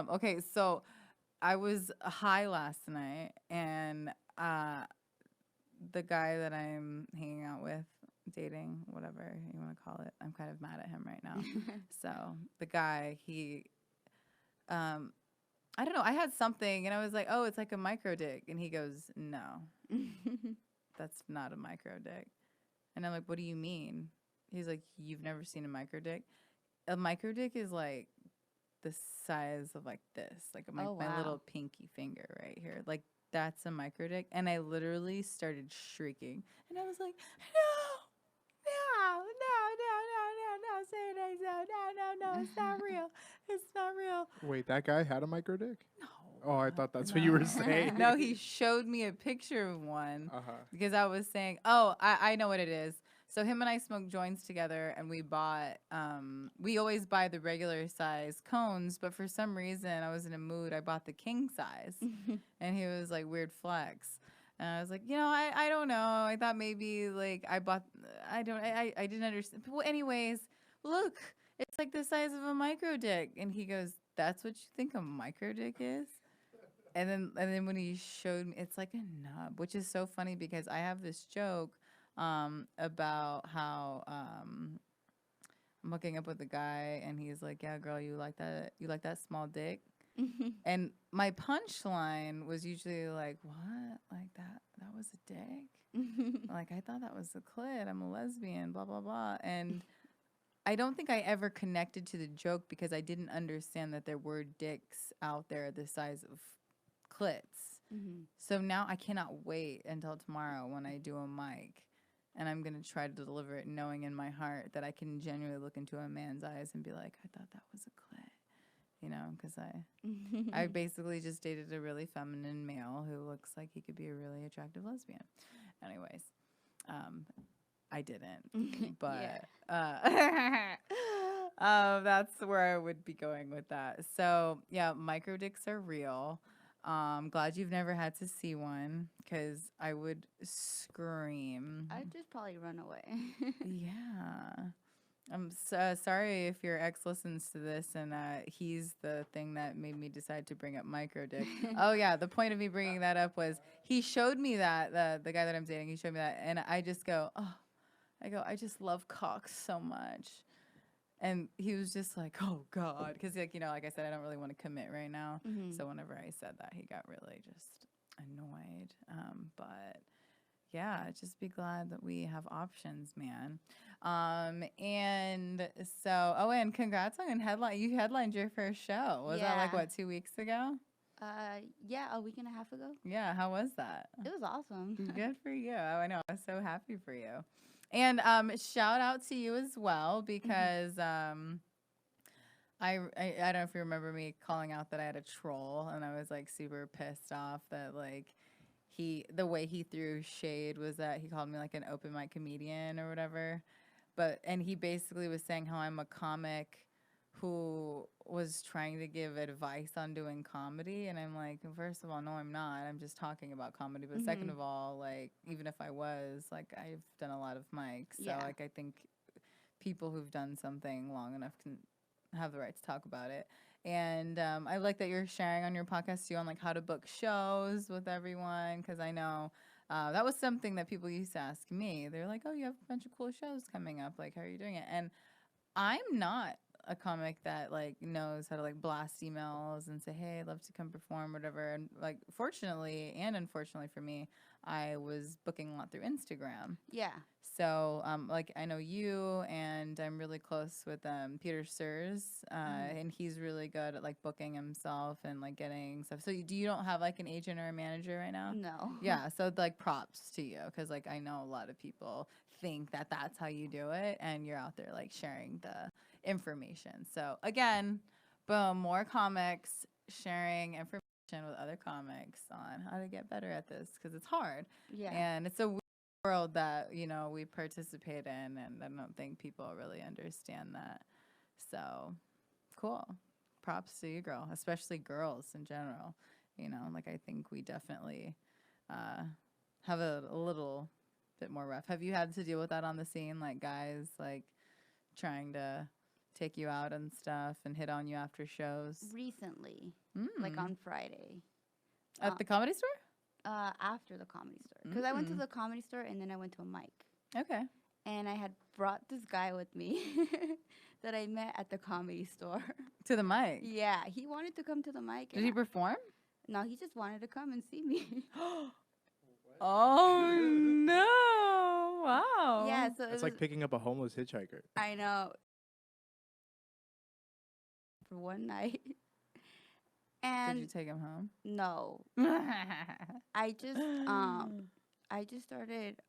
[SPEAKER 1] it. Okay, so I was high last night, and the guy that I'm hanging out with, dating, whatever you want to call it, I'm kind of mad at him right now. So the guy, he, I don't know, I had something, and I was like, oh, it's like a micro dick, and he goes, no, that's not a micro dick. And I'm like, what do you mean? He's like, you've never seen a micro dick? A micro dick is like the size of like this, like my little pinky finger right here. Like that's a micro dick. And I literally started shrieking. And I was like, no, say it, no, it's not real. It's not real.
[SPEAKER 2] Wait, that guy had a micro dick?
[SPEAKER 1] No.
[SPEAKER 2] Oh, I thought that's what you were saying.
[SPEAKER 1] No, he showed me a picture of one because I was saying, oh, I know what it is. So him and I smoked joints together, and we bought, we always buy the regular size cones, but for some reason I was in a mood, I bought the king size. And he was like, weird flex. And I was like, I don't know. I thought maybe like I didn't understand. Well, anyways, look, it's like the size of a micro dick. And he goes, that's what you think a micro dick is? And then when he showed me, it's like a nub, which is so funny because I have this joke about how I'm hooking up with a guy, and he's like, yeah, girl, you like that small dick? And my punchline was usually like, what? Like that was a dick? Like, I thought that was a clit. I'm a lesbian, blah, blah, blah. And I don't think I ever connected to the joke because I didn't understand that there were dicks out there the size of clits.
[SPEAKER 3] Mm-hmm.
[SPEAKER 1] So now I cannot wait until tomorrow when I do a mic, and I'm going to try to deliver it knowing in my heart that I can genuinely look into a man's eyes and be like, I thought that was a clit. You know, because I basically just dated a really feminine male who looks like he could be a really attractive lesbian. Anyways, I didn't, but that's where I would be going with that. So yeah, micro dicks are real. Glad you've never had to see one because I would scream.
[SPEAKER 3] I'd just probably run away.
[SPEAKER 1] Yeah. I'm so sorry if your ex listens to this and he's the thing that made me decide to bring up micro dick. Oh yeah, the point of me bringing that up was he showed me that the guy that I'm dating, he showed me that, and I just go, oh, I just love cocks so much, and he was just like, oh God, because like like I said, I don't really want to commit right now.
[SPEAKER 3] Mm-hmm.
[SPEAKER 1] So whenever I said that, he got really just annoyed. But yeah, just be glad that we have options, man. And so, oh, and congrats on headline. You headlined your first show. Was that like
[SPEAKER 3] Yeah.
[SPEAKER 1] what, 2 weeks ago?
[SPEAKER 3] Yeah, a week and a half ago.
[SPEAKER 1] Yeah. How was that?
[SPEAKER 3] It was awesome.
[SPEAKER 1] Good for you. Oh, I know. I'm so happy for you. And shout out to you as well because I don't know if you remember me calling out that I had a troll and I was like super pissed off that like the way he threw shade was that he called me like an open mic comedian or whatever. And he basically was saying how I'm a comic who was trying to give advice on doing comedy. And I'm like, first of all, no, I'm not. I'm just talking about comedy. But second of all, like, even if I was, like, I've done a lot of mics. So,
[SPEAKER 3] Yeah.
[SPEAKER 1] like, I think people who've done something long enough can have the right to talk about it. And I like that you're sharing on your podcast, too, on, like, how to book shows with everyone. Because I know that was something that people used to ask me. They're like, oh, you have a bunch of cool shows coming up. Like, how are you doing it? And I'm not a comic that like knows how to like blast emails and say, hey, I'd love to come perform, whatever. And like, fortunately and unfortunately for me, I was booking a lot through Instagram.
[SPEAKER 3] Yeah.
[SPEAKER 1] So like I know you, and I'm really close with Peter Surs, and he's really good at like booking himself and like getting stuff. So you don't have like an agent or a manager right now?
[SPEAKER 3] No.
[SPEAKER 1] Yeah. So like props to you, because like I know a lot of people think that that's how you do it, and you're out there like sharing the information. So again, boom, more comics sharing information with other comics on how to get better at this, because it's hard.
[SPEAKER 3] Yeah.
[SPEAKER 1] And it's a weird world that we participate in, and I don't think people really understand that. So cool, props to you, girl, especially girls in general. Like I think we definitely have a little bit more rough. Have you had to deal with that on the scene, like guys like trying to take you out and stuff and hit on you after shows?
[SPEAKER 3] Recently, like on Friday.
[SPEAKER 1] At the Comedy Store?
[SPEAKER 3] After the Comedy Store. Because I went to the Comedy Store and then I went to a mic.
[SPEAKER 1] Okay.
[SPEAKER 3] And I had brought this guy with me that I met at the Comedy Store.
[SPEAKER 1] To the mic?
[SPEAKER 3] Yeah, he wanted to come to the mic.
[SPEAKER 1] Did he perform?
[SPEAKER 3] No, he just wanted to come and see me.
[SPEAKER 1] Oh, no. Wow.
[SPEAKER 3] Yeah, so
[SPEAKER 2] It's like picking up a homeless hitchhiker.
[SPEAKER 3] I know. For one night. And
[SPEAKER 1] did you take him home?
[SPEAKER 3] No. I just started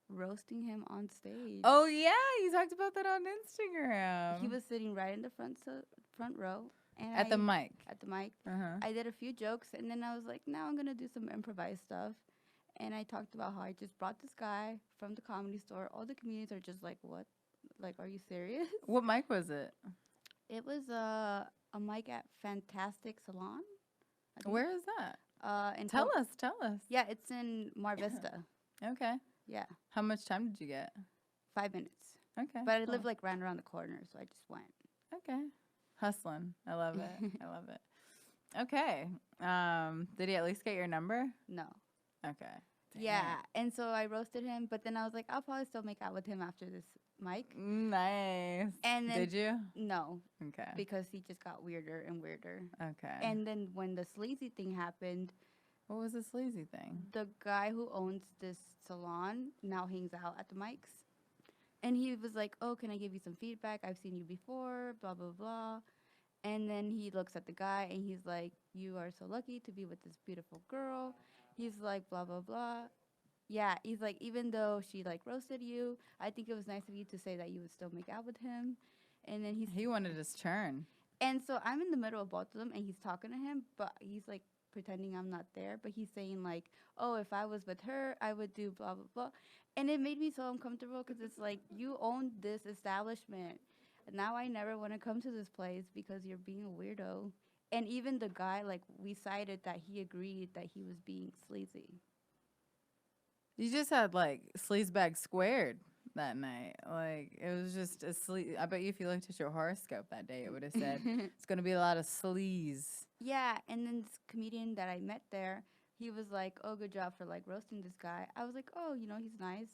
[SPEAKER 3] roasting him on stage.
[SPEAKER 1] Oh yeah, you talked about that on Instagram.
[SPEAKER 3] He was sitting right in the front row. And
[SPEAKER 1] at the mic.
[SPEAKER 3] At the mic.
[SPEAKER 1] Uh-huh.
[SPEAKER 3] I did a few jokes, and then I was like, now I'm going to do some improvised stuff. And I talked about how I just brought this guy from the Comedy Store. All the comedians are just like, what? Like, are you serious?
[SPEAKER 1] What mic was it?
[SPEAKER 3] It was a mic at Fantastic Salon.
[SPEAKER 1] Where is that?
[SPEAKER 3] Tell
[SPEAKER 1] us.
[SPEAKER 3] Yeah, it's in Mar Vista.
[SPEAKER 1] Okay.
[SPEAKER 3] Yeah.
[SPEAKER 1] How much time did you get?
[SPEAKER 3] 5 minutes.
[SPEAKER 1] Okay.
[SPEAKER 3] But I live like right around the corner, so I just went.
[SPEAKER 1] Okay. Hustling. I love it. I love it. Okay. Did he at least get your number?
[SPEAKER 3] No.
[SPEAKER 1] Okay.
[SPEAKER 3] Yeah, and so I roasted him, but then I was like, I'll probably still make out with him after this mic.
[SPEAKER 1] Nice.
[SPEAKER 3] And then,
[SPEAKER 1] did you?
[SPEAKER 3] No.
[SPEAKER 1] Okay.
[SPEAKER 3] Because he just got weirder and weirder.
[SPEAKER 1] Okay.
[SPEAKER 3] And then when the sleazy thing happened.
[SPEAKER 1] What was the sleazy thing?
[SPEAKER 3] The guy who owns this salon now hangs out at the mics. And he was like, "Oh, can I give you some feedback? I've seen you before, blah blah blah." And then he looks at the guy and he's like, "You are so lucky to be with this beautiful girl." He's like, blah blah blah. Yeah, he's like, even though she like roasted you, I think it was nice of you to say that you would still make out with him. And then
[SPEAKER 1] He wanted his turn.
[SPEAKER 3] and so I'm in the middle of both of them, and he's talking to him, but he's like pretending I'm not there. But he's saying like, "Oh, if I was with her, I would do blah blah blah," and it made me so uncomfortable because it's like you own this establishment. Now I never want to come to this place because you're being a weirdo. And even the guy, like we cited that he agreed that he was being sleazy.
[SPEAKER 1] You just had like sleazebag squared that night. Like it was just a sleaze. I bet you if you looked at your horoscope that day, it would have said it's going to be a lot of sleaze.
[SPEAKER 3] Yeah, and then this comedian that I met there, he was like, "Oh, good job for like roasting this guy." I was like, "Oh, he's nice."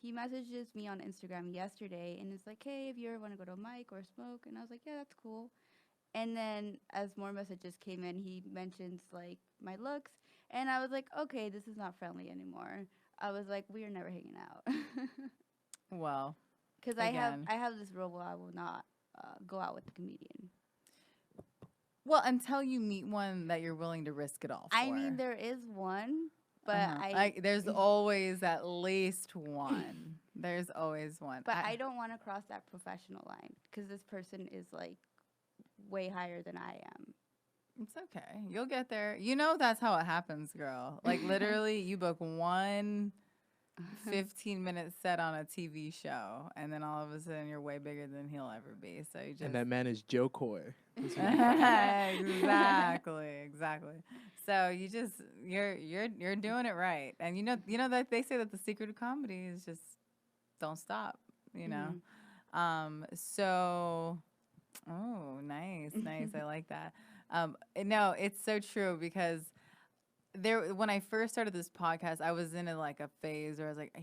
[SPEAKER 3] He messages me on Instagram yesterday and it's like, "Hey, if you ever want to go to a mic or smoke," and I was like, "Yeah, that's cool." And then as more messages came in, he mentions like my looks, and I was like, "Okay, this is not friendly anymore." I was like, "We are never hanging out,"
[SPEAKER 1] Well,
[SPEAKER 3] because
[SPEAKER 1] again.
[SPEAKER 3] I have this rule where I will not go out with the comedian.
[SPEAKER 1] Well, until you meet one that you're willing to risk it all for.
[SPEAKER 3] I mean, there is one, but
[SPEAKER 1] there's always at least one. There's always one.
[SPEAKER 3] But I don't want to cross that professional line because this person is like way higher than I am.
[SPEAKER 1] It's okay. You'll get there. That's how it happens, girl. Like literally, you book one 15-minute set on a TV show, and then all of a sudden you're way bigger than he'll ever be. So you just
[SPEAKER 2] And that man is Joe Coy.
[SPEAKER 1] exactly. So you're doing it right, and that they say that the secret of comedy is just don't stop. So, oh, nice. I like that. No, it's so true because when I first started this podcast, I was in a phase where I was like,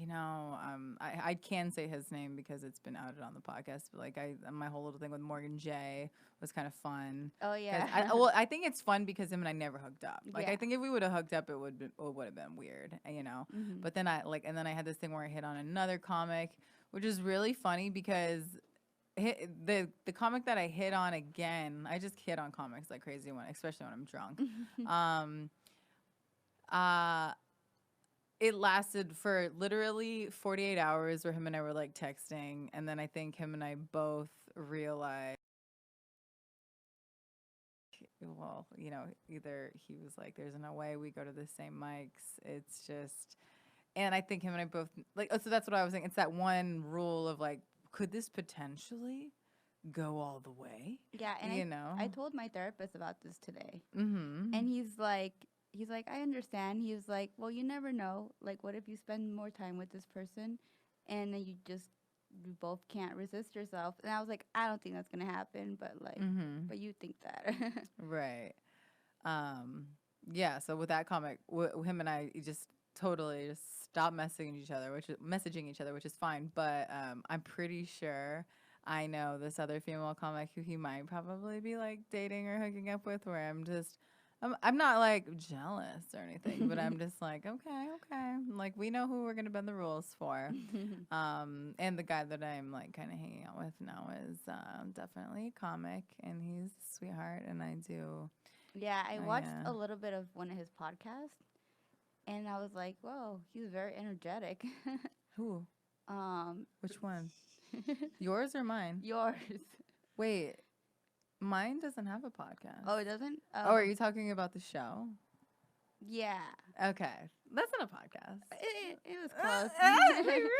[SPEAKER 1] I can say his name because it's been outed on the podcast, but like my whole little thing with Morgan J was kind of fun.
[SPEAKER 3] Oh yeah.
[SPEAKER 1] I think it's fun because him and I never hooked up. Like
[SPEAKER 3] Yeah.
[SPEAKER 1] I think if we would have hooked up, it would have been weird,
[SPEAKER 3] Mm-hmm.
[SPEAKER 1] But then I had this thing where I hit on another comic, which is really funny because the comic that I hit on again, I just hit on comics like crazy especially when I'm drunk. It lasted for literally 48 hours where him and I were like texting, and then I think him and I both realized, well, either he was like, "There's no way we go to the same mics." It's just, and I think him and I both so that's what I was saying. It's that one rule of like, could this potentially go all the way?
[SPEAKER 3] Yeah, and I told my therapist about this today,
[SPEAKER 1] Mm-hmm.
[SPEAKER 3] and he's like, "I understand." He was like, "Well, you never know. Like, what if you spend more time with this person, and then you both can't resist yourself?" And I was like, "I don't think that's gonna happen, but like, but you think that."
[SPEAKER 1] Right. Yeah. So with that comic, him and I just totally just stopped messaging each other, which is fine. But I'm pretty sure I know this other female comic who he might probably be like dating or hooking up with, where I'm not like jealous or anything, but I'm just like, okay. Like we know who we're gonna bend the rules for. And the guy that I'm like kind of hanging out with now is definitely a comic, and he's a sweetheart, and I do.
[SPEAKER 3] Yeah, I watched a little bit of one of his podcasts, and I was like, "Whoa, he's very energetic."
[SPEAKER 1] Who? Which one? Yours or mine?
[SPEAKER 3] Yours.
[SPEAKER 1] Wait, mine doesn't have a podcast.
[SPEAKER 3] Oh, it doesn't?
[SPEAKER 1] Oh, are you talking about the show?
[SPEAKER 3] Yeah.
[SPEAKER 1] Okay. That's not a podcast.
[SPEAKER 3] It was close.
[SPEAKER 1] Really?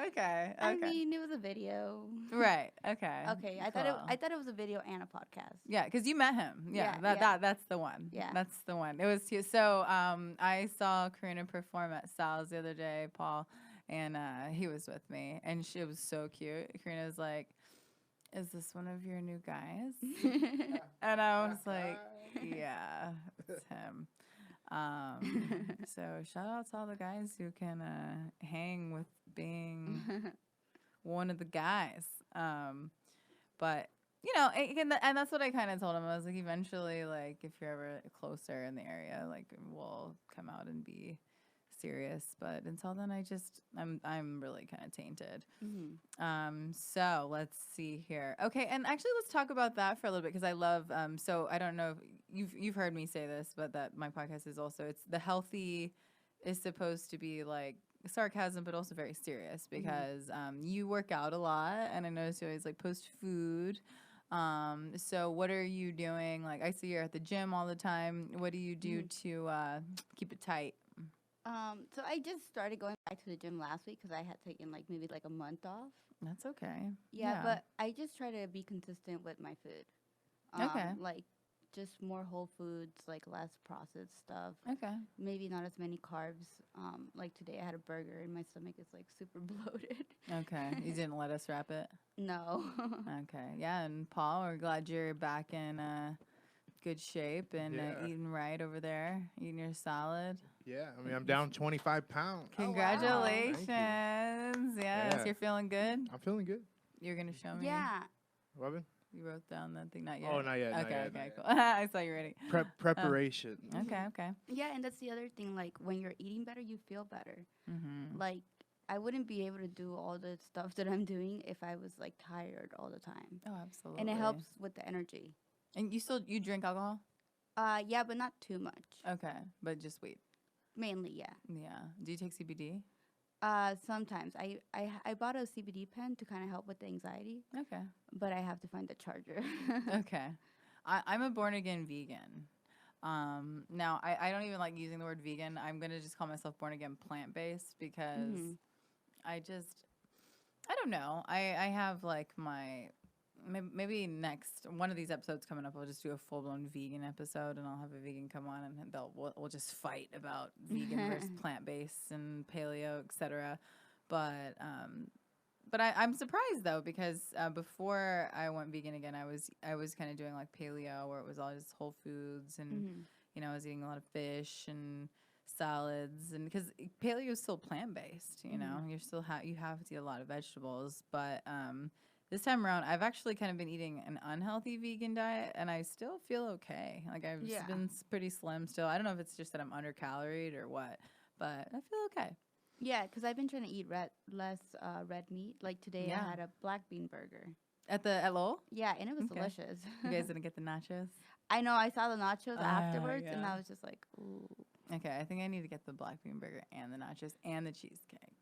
[SPEAKER 1] Okay.
[SPEAKER 3] I mean, it was a video.
[SPEAKER 1] Right. Okay.
[SPEAKER 3] Okay. I thought it was a video and a podcast.
[SPEAKER 1] Yeah, because you met him. Yeah. That's the one.
[SPEAKER 3] Yeah.
[SPEAKER 1] That's the one. It was cute. So I saw Karina perform at Sal's the other day, Paul, and he was with me, and she was so cute. Karina was like, "Is this one of your new guys?" And I was like, "Yeah, it's him." So shout out to all the guys who can hang with being one of the guys. But and that's what I kind of told him. I was like, eventually, like if you're ever closer in the area, like we'll come out and be serious. But until then, I'm really kind of tainted.
[SPEAKER 3] Mm-hmm.
[SPEAKER 1] So let's see here. Okay, and actually, let's talk about that for a little bit because I love. So I don't know if you've heard me say this, but that my podcast is also it's the healthy is supposed to be like sarcasm, but also very serious because you work out a lot, and I notice you always like post food. So what are you doing? Like I see you're at the gym all the time. What do you do to keep it tight?
[SPEAKER 3] So I just started going back to the gym last week because I had taken like maybe like a month off.
[SPEAKER 1] That's okay.
[SPEAKER 3] Yeah, but I just try to be consistent with my food.
[SPEAKER 1] Okay.
[SPEAKER 3] Like just more whole foods, like less processed stuff.
[SPEAKER 1] Okay.
[SPEAKER 3] Maybe not as many carbs. Like today I had a burger and my stomach is like super bloated.
[SPEAKER 1] Okay. You didn't let us wrap it?
[SPEAKER 3] No.
[SPEAKER 1] Okay. Yeah, and Paul, we're glad you're back in good shape and eating right over there, eating your salad.
[SPEAKER 2] Yeah, I mean, I'm down 25 pounds.
[SPEAKER 1] Congratulations.
[SPEAKER 2] Oh, wow.
[SPEAKER 1] Yes,
[SPEAKER 2] Yeah.
[SPEAKER 1] you're feeling good?
[SPEAKER 2] I'm feeling good.
[SPEAKER 1] You're going to show me?
[SPEAKER 3] Yeah.
[SPEAKER 2] Robin?
[SPEAKER 1] You wrote down that thing? Not yet?
[SPEAKER 2] Oh, not yet.
[SPEAKER 1] Okay,
[SPEAKER 2] not yet,
[SPEAKER 1] okay,
[SPEAKER 2] not yet.
[SPEAKER 1] cool. I saw you ready.
[SPEAKER 2] Preparation.
[SPEAKER 1] Okay, okay.
[SPEAKER 3] Yeah, and that's the other thing. Like when you're eating better, you feel better.
[SPEAKER 1] Mm-hmm.
[SPEAKER 3] Like I wouldn't be able to do all the stuff that I'm doing if I was like tired all the time.
[SPEAKER 1] Oh, absolutely.
[SPEAKER 3] And it helps with the energy.
[SPEAKER 1] And you drink alcohol?
[SPEAKER 3] Yeah, but not too much.
[SPEAKER 1] Okay, but just weed.
[SPEAKER 3] Mainly, yeah.
[SPEAKER 1] Yeah. Do you take CBD?
[SPEAKER 3] Sometimes I bought a CBD pen to kind of help with the anxiety,
[SPEAKER 1] Okay.
[SPEAKER 3] but I have to find the charger.
[SPEAKER 1] Okay. I'm a born again vegan. Now I don't even like using the word vegan. I'm gonna just call myself born again plant based because I don't know. I have like my maybe next one of these episodes coming up. I'll just do a full blown vegan episode, and I'll have a vegan come on, and we'll just fight about vegan versus plant based and paleo, etc. But I'm surprised though because before I went vegan again, I was kind of doing like paleo where it was all just whole foods and I was eating a lot of fish and salads and because paleo is still plant based. You're still you have to eat a lot of vegetables, but this time around, I've actually kind of been eating an unhealthy vegan diet, and I still feel okay. Like I've been pretty slim still. I don't know if it's just that I'm undercaloried or what, but I feel okay.
[SPEAKER 3] Yeah, because I've been trying to eat less red meat. Like today, I had a black bean burger.
[SPEAKER 1] At Lowell?
[SPEAKER 3] Yeah, and it was delicious.
[SPEAKER 1] You guys didn't get the nachos?
[SPEAKER 3] I know. I saw the nachos afterwards, and I was just like, ooh.
[SPEAKER 1] Okay, I think I need to get the black bean burger and the nachos and the cheesecake.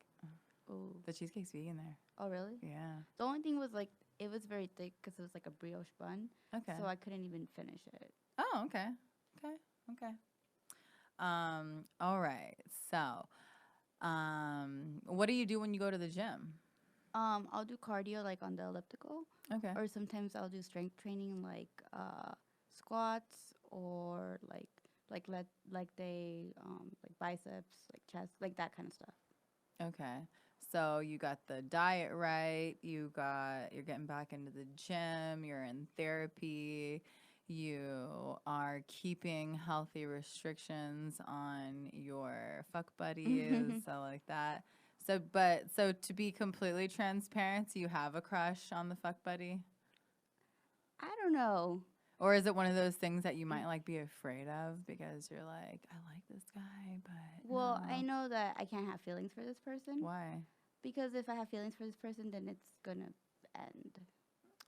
[SPEAKER 3] Ooh.
[SPEAKER 1] The cheesecake's vegan there.
[SPEAKER 3] Oh, really?
[SPEAKER 1] Yeah.
[SPEAKER 3] The only thing was like it was very thick because it was like a brioche bun.
[SPEAKER 1] Okay.
[SPEAKER 3] So I couldn't even finish it.
[SPEAKER 1] Oh, okay. Okay. All right. So, what do you do when you go to the gym?
[SPEAKER 3] I'll do cardio like on the elliptical.
[SPEAKER 1] Okay.
[SPEAKER 3] Or sometimes I'll do strength training like squats or like biceps, like chest, like that kind of stuff.
[SPEAKER 1] Okay. So you got the diet right, you're getting back into the gym, you're in therapy, you are keeping healthy restrictions on your fuck buddies, so like that. So to be completely transparent, do you have a crush on the fuck buddy?
[SPEAKER 3] I don't know.
[SPEAKER 1] Or is it one of those things that you might like be afraid of because you're like, I like this guy, but
[SPEAKER 3] well,
[SPEAKER 1] no.
[SPEAKER 3] I know that I can't have feelings for this person.
[SPEAKER 1] Why?
[SPEAKER 3] Because if I have feelings for this person, then it's gonna end.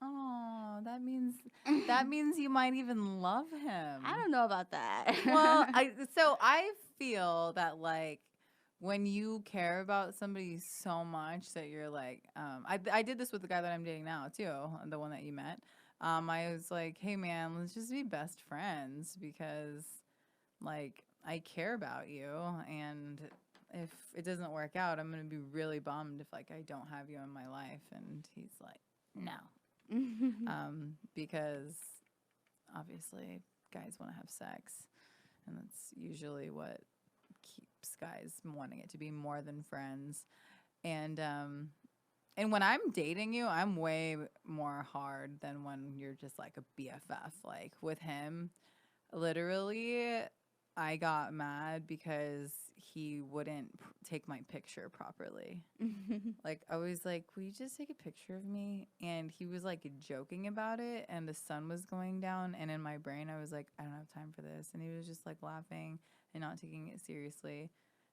[SPEAKER 1] Oh, that means you might even love him.
[SPEAKER 3] I don't know about that.
[SPEAKER 1] Well, I feel that like when you care about somebody so much that you're like, I did this with the guy that I'm dating now too, the one that you met. I was like, hey man, let's just be best friends because like I care about you, and if it doesn't work out, I'm gonna be really bummed if like I don't have you in my life. And he's like, no, because obviously guys want to have sex, and that's usually what keeps guys wanting it to be more than friends. And when I'm dating you, I'm way more hard than when you're just like a BFF. Like with him, literally, I got mad because he wouldn't take my picture properly. Like I was like, will you just take a picture of me? And he was like joking about it, and the sun was going down, and in my brain I was like, I don't have time for this. And he was just like laughing and not taking it seriously.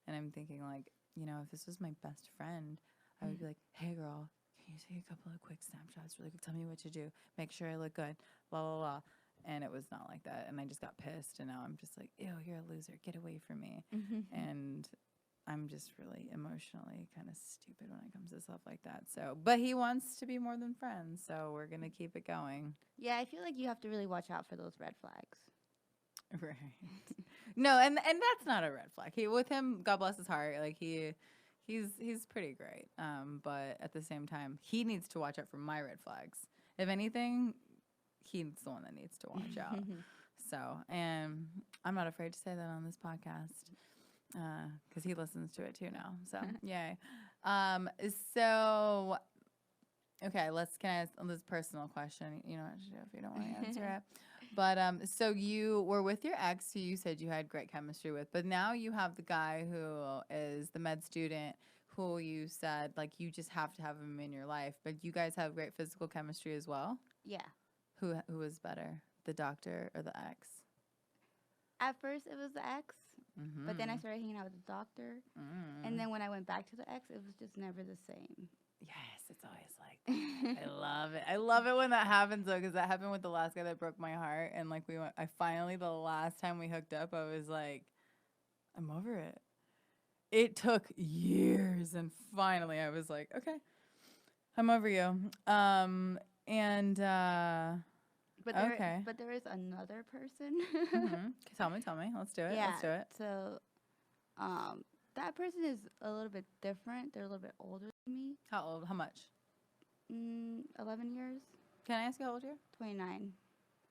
[SPEAKER 1] And I'm thinking, like, you know, if this was my best friend, I would be like, hey, girl, can you take a couple of quick snapshots really quick? Tell me what to do. Make sure I look good. Blah, blah, blah. And it was not like that. And I just got pissed. And now I'm just like, ew, you're a loser. Get away from me. And I'm just really emotionally kind of stupid when it comes to stuff like that. So, but he wants to be more than friends. So we're going to keep it going.
[SPEAKER 3] Yeah, I feel like you have to really watch out for those red flags.
[SPEAKER 1] Right. No, and that's not a red flag. He with him, God bless his heart. Like he's pretty great. But at the same time, he needs to watch out for my red flags. If anything, he's the one that needs to watch out. So, and I'm not afraid to say that on this podcast because he listens to it too now. So, yay. So, okay, can I ask this personal question? You know what to do if you don't want to answer it. But so you were with your ex who you said you had great chemistry with, but now you have the guy who is the med student who you said like you just have to have him in your life, but you guys have great physical chemistry as well.
[SPEAKER 3] Yeah.
[SPEAKER 1] Who was better, the doctor or the ex?
[SPEAKER 3] At first, it was the ex, but then I started hanging out with the doctor, and then when I went back to the ex, it was just never the same.
[SPEAKER 1] Yes, it's always like that. I love it. I love it when that happens though, because that happened with the last guy that broke my heart, and like I finally the last time we hooked up, I was like, I'm over it. It took years, and finally I was like, okay, I'm over you.
[SPEAKER 3] But there is another person.
[SPEAKER 1] Tell me. Let's do it.
[SPEAKER 3] Yeah.
[SPEAKER 1] Let's do it.
[SPEAKER 3] So, that person is a little bit different. They're a little bit older than me.
[SPEAKER 1] How old? How much?
[SPEAKER 3] 11 years.
[SPEAKER 1] Can I ask you how old you are?
[SPEAKER 3] 29.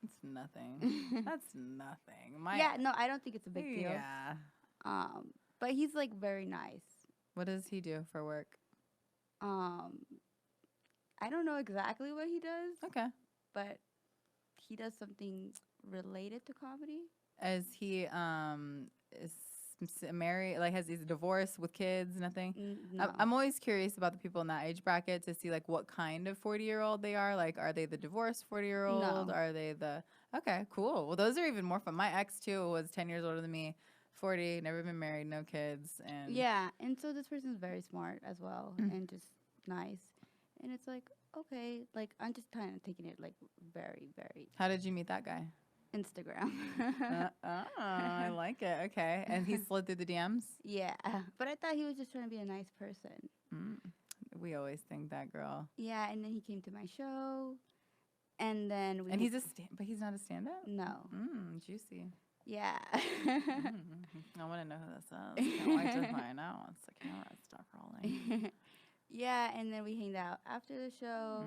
[SPEAKER 1] It's nothing. That's nothing.
[SPEAKER 3] Yeah, no, I don't think it's a big deal.
[SPEAKER 1] Yeah.
[SPEAKER 3] But he's like very nice.
[SPEAKER 1] What does he do for work?
[SPEAKER 3] I don't know exactly what he does.
[SPEAKER 1] Okay.
[SPEAKER 3] But he does something related to comedy.
[SPEAKER 1] Is he is married? Like, he's divorced with kids? Nothing.
[SPEAKER 3] No.
[SPEAKER 1] I'm always curious about the people in that age bracket to see like what kind of 40-year-old they are. Like, are they the divorced 40-year-old?
[SPEAKER 3] No.
[SPEAKER 1] Are they the okay? Cool. Well, those are even more fun. My ex too was 10 years older than me. 40, never been married, no kids, and
[SPEAKER 3] yeah. And so this person's very smart as well, and just nice. And it's like, okay, like I'm just kind of taking it like very, very.
[SPEAKER 1] How did you meet that guy?
[SPEAKER 3] Instagram.
[SPEAKER 1] I like it. Okay, and he slid through the DMs.
[SPEAKER 3] Yeah, but I thought he was just trying to be a nice person.
[SPEAKER 1] We always think that, girl.
[SPEAKER 3] Yeah, and then he came to my show, and then
[SPEAKER 1] and he's but he's not a stand-up.
[SPEAKER 3] No.
[SPEAKER 1] Juicy.
[SPEAKER 3] Yeah.
[SPEAKER 1] I want to know who this is. Can't wait to find out once the camera stop rolling.
[SPEAKER 3] Yeah, and then we hanged out after the show,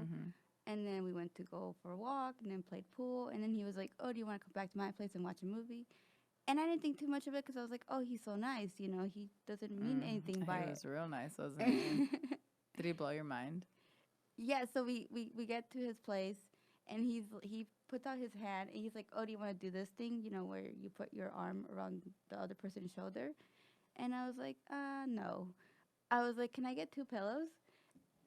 [SPEAKER 3] and then we went to go for a walk, and then played pool, and then he was like, oh, do you want to come back to my place and watch a movie? And I didn't think too much of it because I was like, oh, he's so nice, you know, he doesn't mean anything by it.
[SPEAKER 1] He was real nice, wasn't he? Did he blow your mind?
[SPEAKER 3] Yeah, so we get to his place, and he puts out his hand, and he's like, oh, do you want to do this thing, you know, where you put your arm around the other person's shoulder? And I was like, no. I was like, can I get 2 pillows?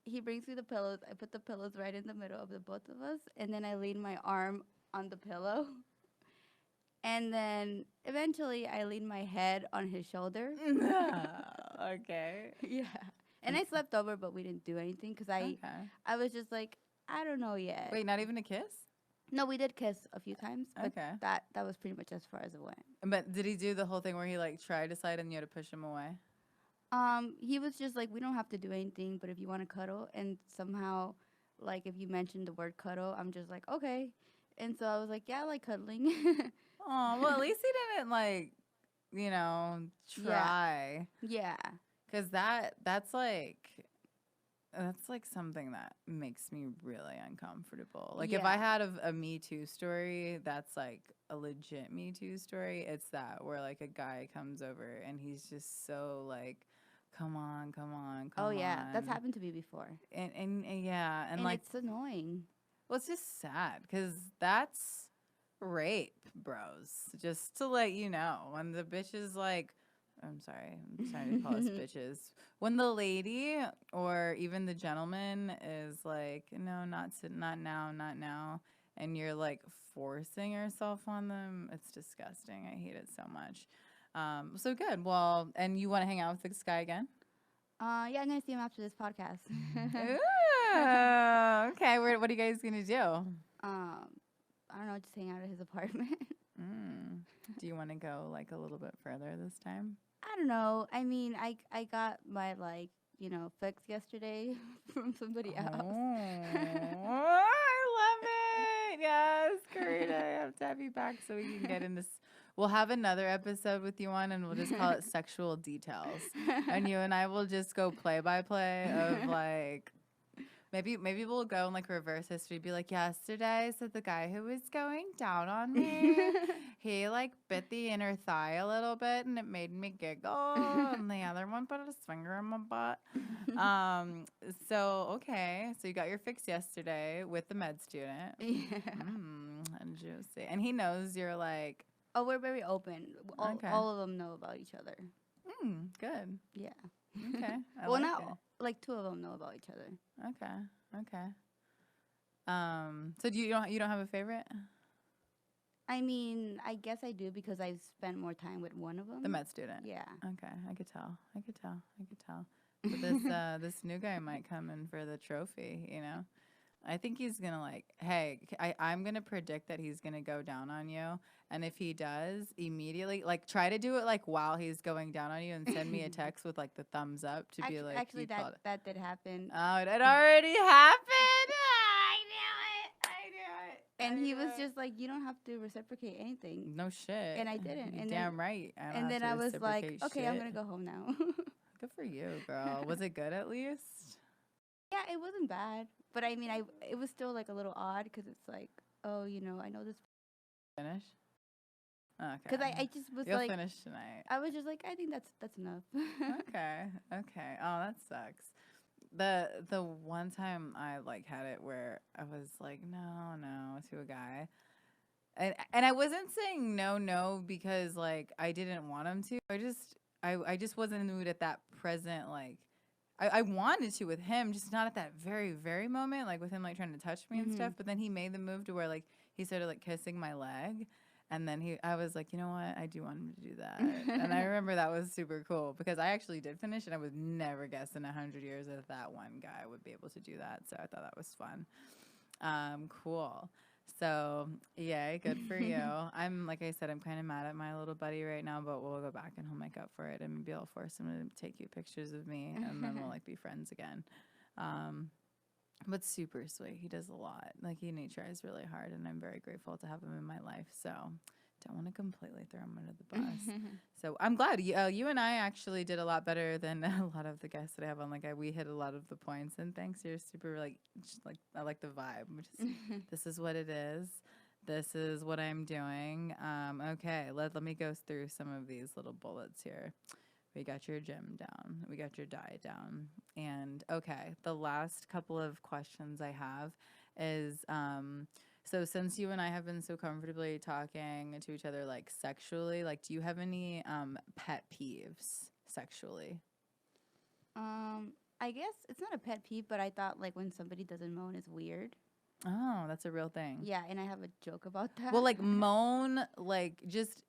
[SPEAKER 3] He brings me the pillows. I put the pillows right in the middle of the both of us, and then I lean my arm on the pillow. And then eventually I lean my head on his shoulder.
[SPEAKER 1] Okay.
[SPEAKER 3] Yeah. And I slept over, but we didn't do anything because I was just like, I don't know yet.
[SPEAKER 1] Wait, not even a kiss?
[SPEAKER 3] No, we did kiss a few times, but
[SPEAKER 1] okay.
[SPEAKER 3] that was pretty much as far as it went.
[SPEAKER 1] But did he do the whole thing where he like tried to slide and you had to push him away?
[SPEAKER 3] He was just like, we don't have to do anything, but if you want to cuddle, and somehow, like, if you mentioned the word cuddle, I'm just like, okay. And so I was like, yeah, I like cuddling.
[SPEAKER 1] Oh, well, at least he didn't, like, you know, try.
[SPEAKER 3] Yeah.
[SPEAKER 1] Because that's like something that makes me really uncomfortable. Like, if I had a Me Too story, that's like a legit Me Too story. It's that where, like, a guy comes over and he's just so, like, come on.
[SPEAKER 3] Oh, yeah. That's happened to me before.
[SPEAKER 1] And yeah. And like,
[SPEAKER 3] it's annoying.
[SPEAKER 1] Well, it's just sad because that's rape, bros. Just to let you know. When the bitch is like, I'm sorry to call us bitches. When the lady or even the gentleman is like, no, not now, and you're like forcing yourself on them, it's disgusting. I hate it so much. So good. Well, and you want to hang out with this guy again?
[SPEAKER 3] Yeah, I'm gonna see him after this podcast.
[SPEAKER 1] Ooh, okay. What are you guys gonna do?
[SPEAKER 3] I don't know, just hang out at his apartment.
[SPEAKER 1] Do you want to go like a little bit further this time?
[SPEAKER 3] I don't know. I mean, I got my like fix yesterday from somebody else.
[SPEAKER 1] Oh, I love it. Yes, Karina, I have to have you back so we can get in this. We'll have another episode with you on, and we'll just call it sexual details. And you and I will just go play by play of like, maybe we'll go in like reverse history. Be like, yesterday, so the guy who was going down on me, he like bit the inner thigh a little bit, and it made me giggle. And the other one put a finger in my butt. So okay, so you got your fix yesterday with the med student.
[SPEAKER 3] Yeah.
[SPEAKER 1] And juicy, and he knows you're like.
[SPEAKER 3] Oh, we're very open.
[SPEAKER 1] Okay.
[SPEAKER 3] All of them know about each other.
[SPEAKER 1] Good.
[SPEAKER 3] Yeah.
[SPEAKER 1] Okay. I
[SPEAKER 3] Well,
[SPEAKER 1] like
[SPEAKER 3] not
[SPEAKER 1] it.
[SPEAKER 3] like two of them know about each other.
[SPEAKER 1] Okay. So do you don't have a favorite?
[SPEAKER 3] I mean, I guess I do because I've spent more time with one of them.
[SPEAKER 1] The med student.
[SPEAKER 3] Yeah.
[SPEAKER 1] Okay. I could tell. But this this new guy might come in for the trophy, you know? I think he's gonna like, hey, I'm gonna predict that he's gonna go down on you, and if he does, immediately like try to do it like while he's going down on you, and send me a text with like the thumbs up to be like,
[SPEAKER 3] actually,
[SPEAKER 1] you called it.
[SPEAKER 3] that did happen.
[SPEAKER 1] Oh, it had already happened. I knew it.
[SPEAKER 3] And he was just like, you don't have to reciprocate anything.
[SPEAKER 1] No shit.
[SPEAKER 3] And I didn't.
[SPEAKER 1] You're
[SPEAKER 3] And
[SPEAKER 1] damn right.
[SPEAKER 3] And then I was like,
[SPEAKER 1] reciprocate
[SPEAKER 3] okay, I'm
[SPEAKER 1] shit.
[SPEAKER 3] gonna go home now.
[SPEAKER 1] Good for you, girl. Was it good at least?
[SPEAKER 3] Yeah, it wasn't bad. But I mean, it was still like a little odd because it's like, oh, I know this.
[SPEAKER 1] Finish? Okay.
[SPEAKER 3] Because I just was
[SPEAKER 1] You'll
[SPEAKER 3] like,
[SPEAKER 1] finish tonight.
[SPEAKER 3] I was just like, I think that's enough.
[SPEAKER 1] Okay. Oh, that sucks. The one time I like had it where I was like, no to a guy. And I wasn't saying no because like I didn't want him to. I just wasn't in the mood at that present like I wanted to with him, just not at that very, very moment, like with him like trying to touch me and stuff. But then he made the move to where like he started like kissing my leg. And then I was like, you know what? I do want him to do that. And I remember that was super cool because I actually did finish, and I would never guess in 100 years that one guy would be able to do that. So I thought that was fun. Cool. So, yay, good for you. Like I said, I'm kind of mad at my little buddy right now, but we'll go back and he'll make up for it, and maybe I'll force him to take you pictures of me, and then we'll like be friends again. But super sweet. He does a lot. Like he tries really hard, and I'm very grateful to have him in my life. So don't want to completely throw him under the bus. So I'm glad you and I actually did a lot better than a lot of the guests that I have on. Like we hit a lot of the points, and thanks. You're super like I like the vibe. This is what it is. This is what I'm doing. Okay, let me go through some of these little bullets here. We got your gym down. We got your diet down. And okay, the last couple of questions I have is so since you and I have been so comfortably talking to each other like sexually, like do you have any pet peeves sexually?
[SPEAKER 3] I guess it's not a pet peeve, but I thought like when somebody doesn't moan is weird.
[SPEAKER 1] Oh, that's a real thing.
[SPEAKER 3] Yeah, and I have a joke about that.
[SPEAKER 1] Well, like moan, like just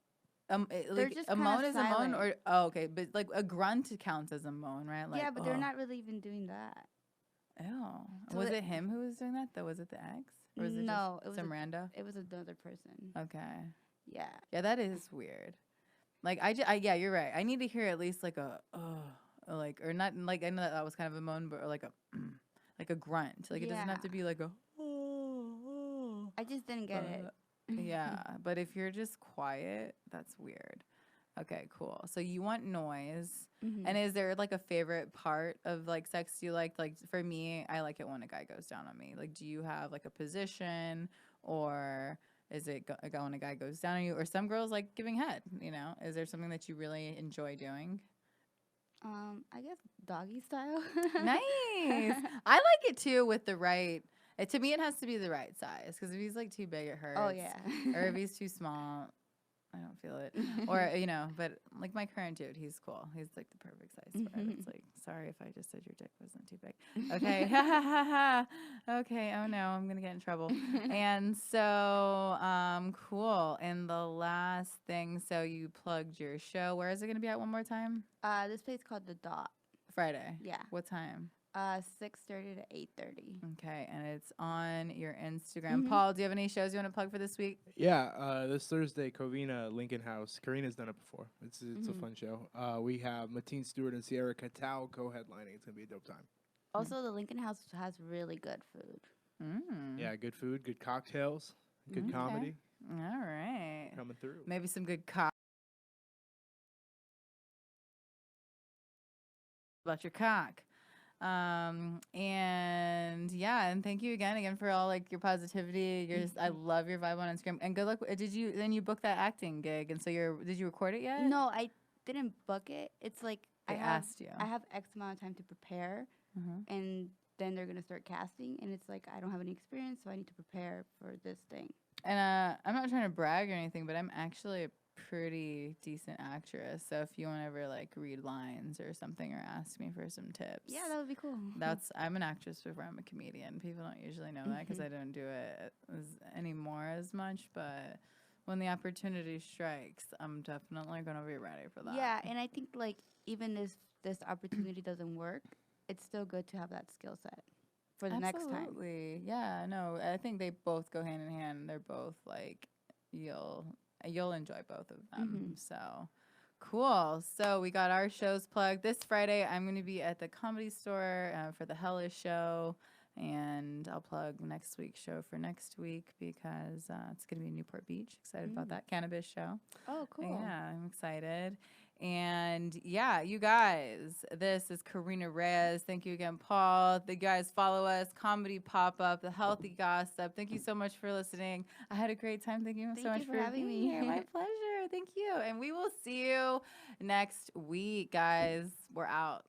[SPEAKER 1] like
[SPEAKER 3] just
[SPEAKER 1] a moan is
[SPEAKER 3] silent.
[SPEAKER 1] a moan, or okay, but like a grunt counts as a moan, right? Like,
[SPEAKER 3] yeah, but they're not really even doing that.
[SPEAKER 1] Oh,
[SPEAKER 3] So
[SPEAKER 1] was it him who was doing that though? Was it the ex? Or was
[SPEAKER 3] No,
[SPEAKER 1] it just some rando?
[SPEAKER 3] It was another person.
[SPEAKER 1] Okay.
[SPEAKER 3] Yeah.
[SPEAKER 1] Yeah, that is weird. Like yeah, you're right. I need to hear at least like a like, or not like, I know that was kind of a moan, but or like a like a grunt. Like it doesn't have to be like a
[SPEAKER 3] I just didn't get it.
[SPEAKER 1] Yeah, but if you're just quiet, that's weird. Okay, cool. So you want noise. And is there like a favorite part of like sex you like? Like for me, I like it when a guy goes down on me. Like, do you have like a position, or is it when a guy goes down on you? Or some girls like giving head, Is there something that you really enjoy doing?
[SPEAKER 3] I guess doggy style.
[SPEAKER 1] Nice. I like it too with the right. To me, it has to be the right size, because if he's like too big, it hurts.
[SPEAKER 3] Oh yeah.
[SPEAKER 1] Or if he's too small, I don't feel it. Or, you know, but like my current dude, he's cool. He's like the perfect size for it. It's like, sorry if I just said your dick wasn't too big. Okay. Ha ha ha ha. Okay. Oh no, I'm going to get in trouble. And so, cool. And the last thing, so you plugged your show. Where is it going to be at one more time?
[SPEAKER 3] This place called The Dot.
[SPEAKER 1] Friday.
[SPEAKER 3] Yeah.
[SPEAKER 1] What time?
[SPEAKER 3] 6:30 to 8:30.
[SPEAKER 1] Okay, and it's on your Instagram. Paul, do you have any shows you want to plug for this week?
[SPEAKER 2] Yeah, this Thursday, Covina, Lincoln House. Karina's done it before. It's a fun show. We have Mateen Stewart and Sierra Catal co-headlining. It's gonna be a dope time.
[SPEAKER 3] Also, the Lincoln House has really good food.
[SPEAKER 2] Yeah, good food, good cocktails, good
[SPEAKER 1] Okay.
[SPEAKER 2] comedy
[SPEAKER 1] All right.
[SPEAKER 2] coming through.
[SPEAKER 1] Maybe some good cock. About your cock. And yeah, and thank you again for all like your positivity. I love your vibe on Instagram, and good luck. Did you book that acting gig? And so did you record it yet?
[SPEAKER 3] No, I didn't book it. It's like
[SPEAKER 1] They asked you.
[SPEAKER 3] I have X amount of time to prepare, and then they're gonna start casting, and it's like I don't have any experience, so I need to prepare for this thing.
[SPEAKER 1] And I'm not trying to brag or anything, but I'm actually a pretty decent actress. So if you want to ever like read lines or something or ask me for some tips,
[SPEAKER 3] Yeah, that would be cool.
[SPEAKER 1] I'm an actress before I'm a comedian. People don't usually know that because I don't do it anymore as much. But when the opportunity strikes, I'm definitely going to be ready for that.
[SPEAKER 3] Yeah, and I think like even if this opportunity doesn't work, it's still good to have that skill set for the next time.
[SPEAKER 1] Absolutely. Yeah, no, I think they both go hand in hand. They're both like you'll enjoy both of them. So cool. So we got our shows plugged. This Friday, I'm going to be at the Comedy Store for the Hellish show. And I'll plug next week's show for next week because it's going to be in Newport Beach. Excited about that cannabis show.
[SPEAKER 3] Oh, cool.
[SPEAKER 1] Yeah, I'm excited. And yeah, you guys, this is Karina Reyes. Thank you again, Paul. The guys follow us, Comedy Pop-Up, The Healthy Gossip. Thank you so much for listening. I had a great time. Thank you so much for
[SPEAKER 3] having
[SPEAKER 1] being
[SPEAKER 3] me.
[SPEAKER 1] here. My pleasure. Thank you. And we will see you next week, guys. We're out.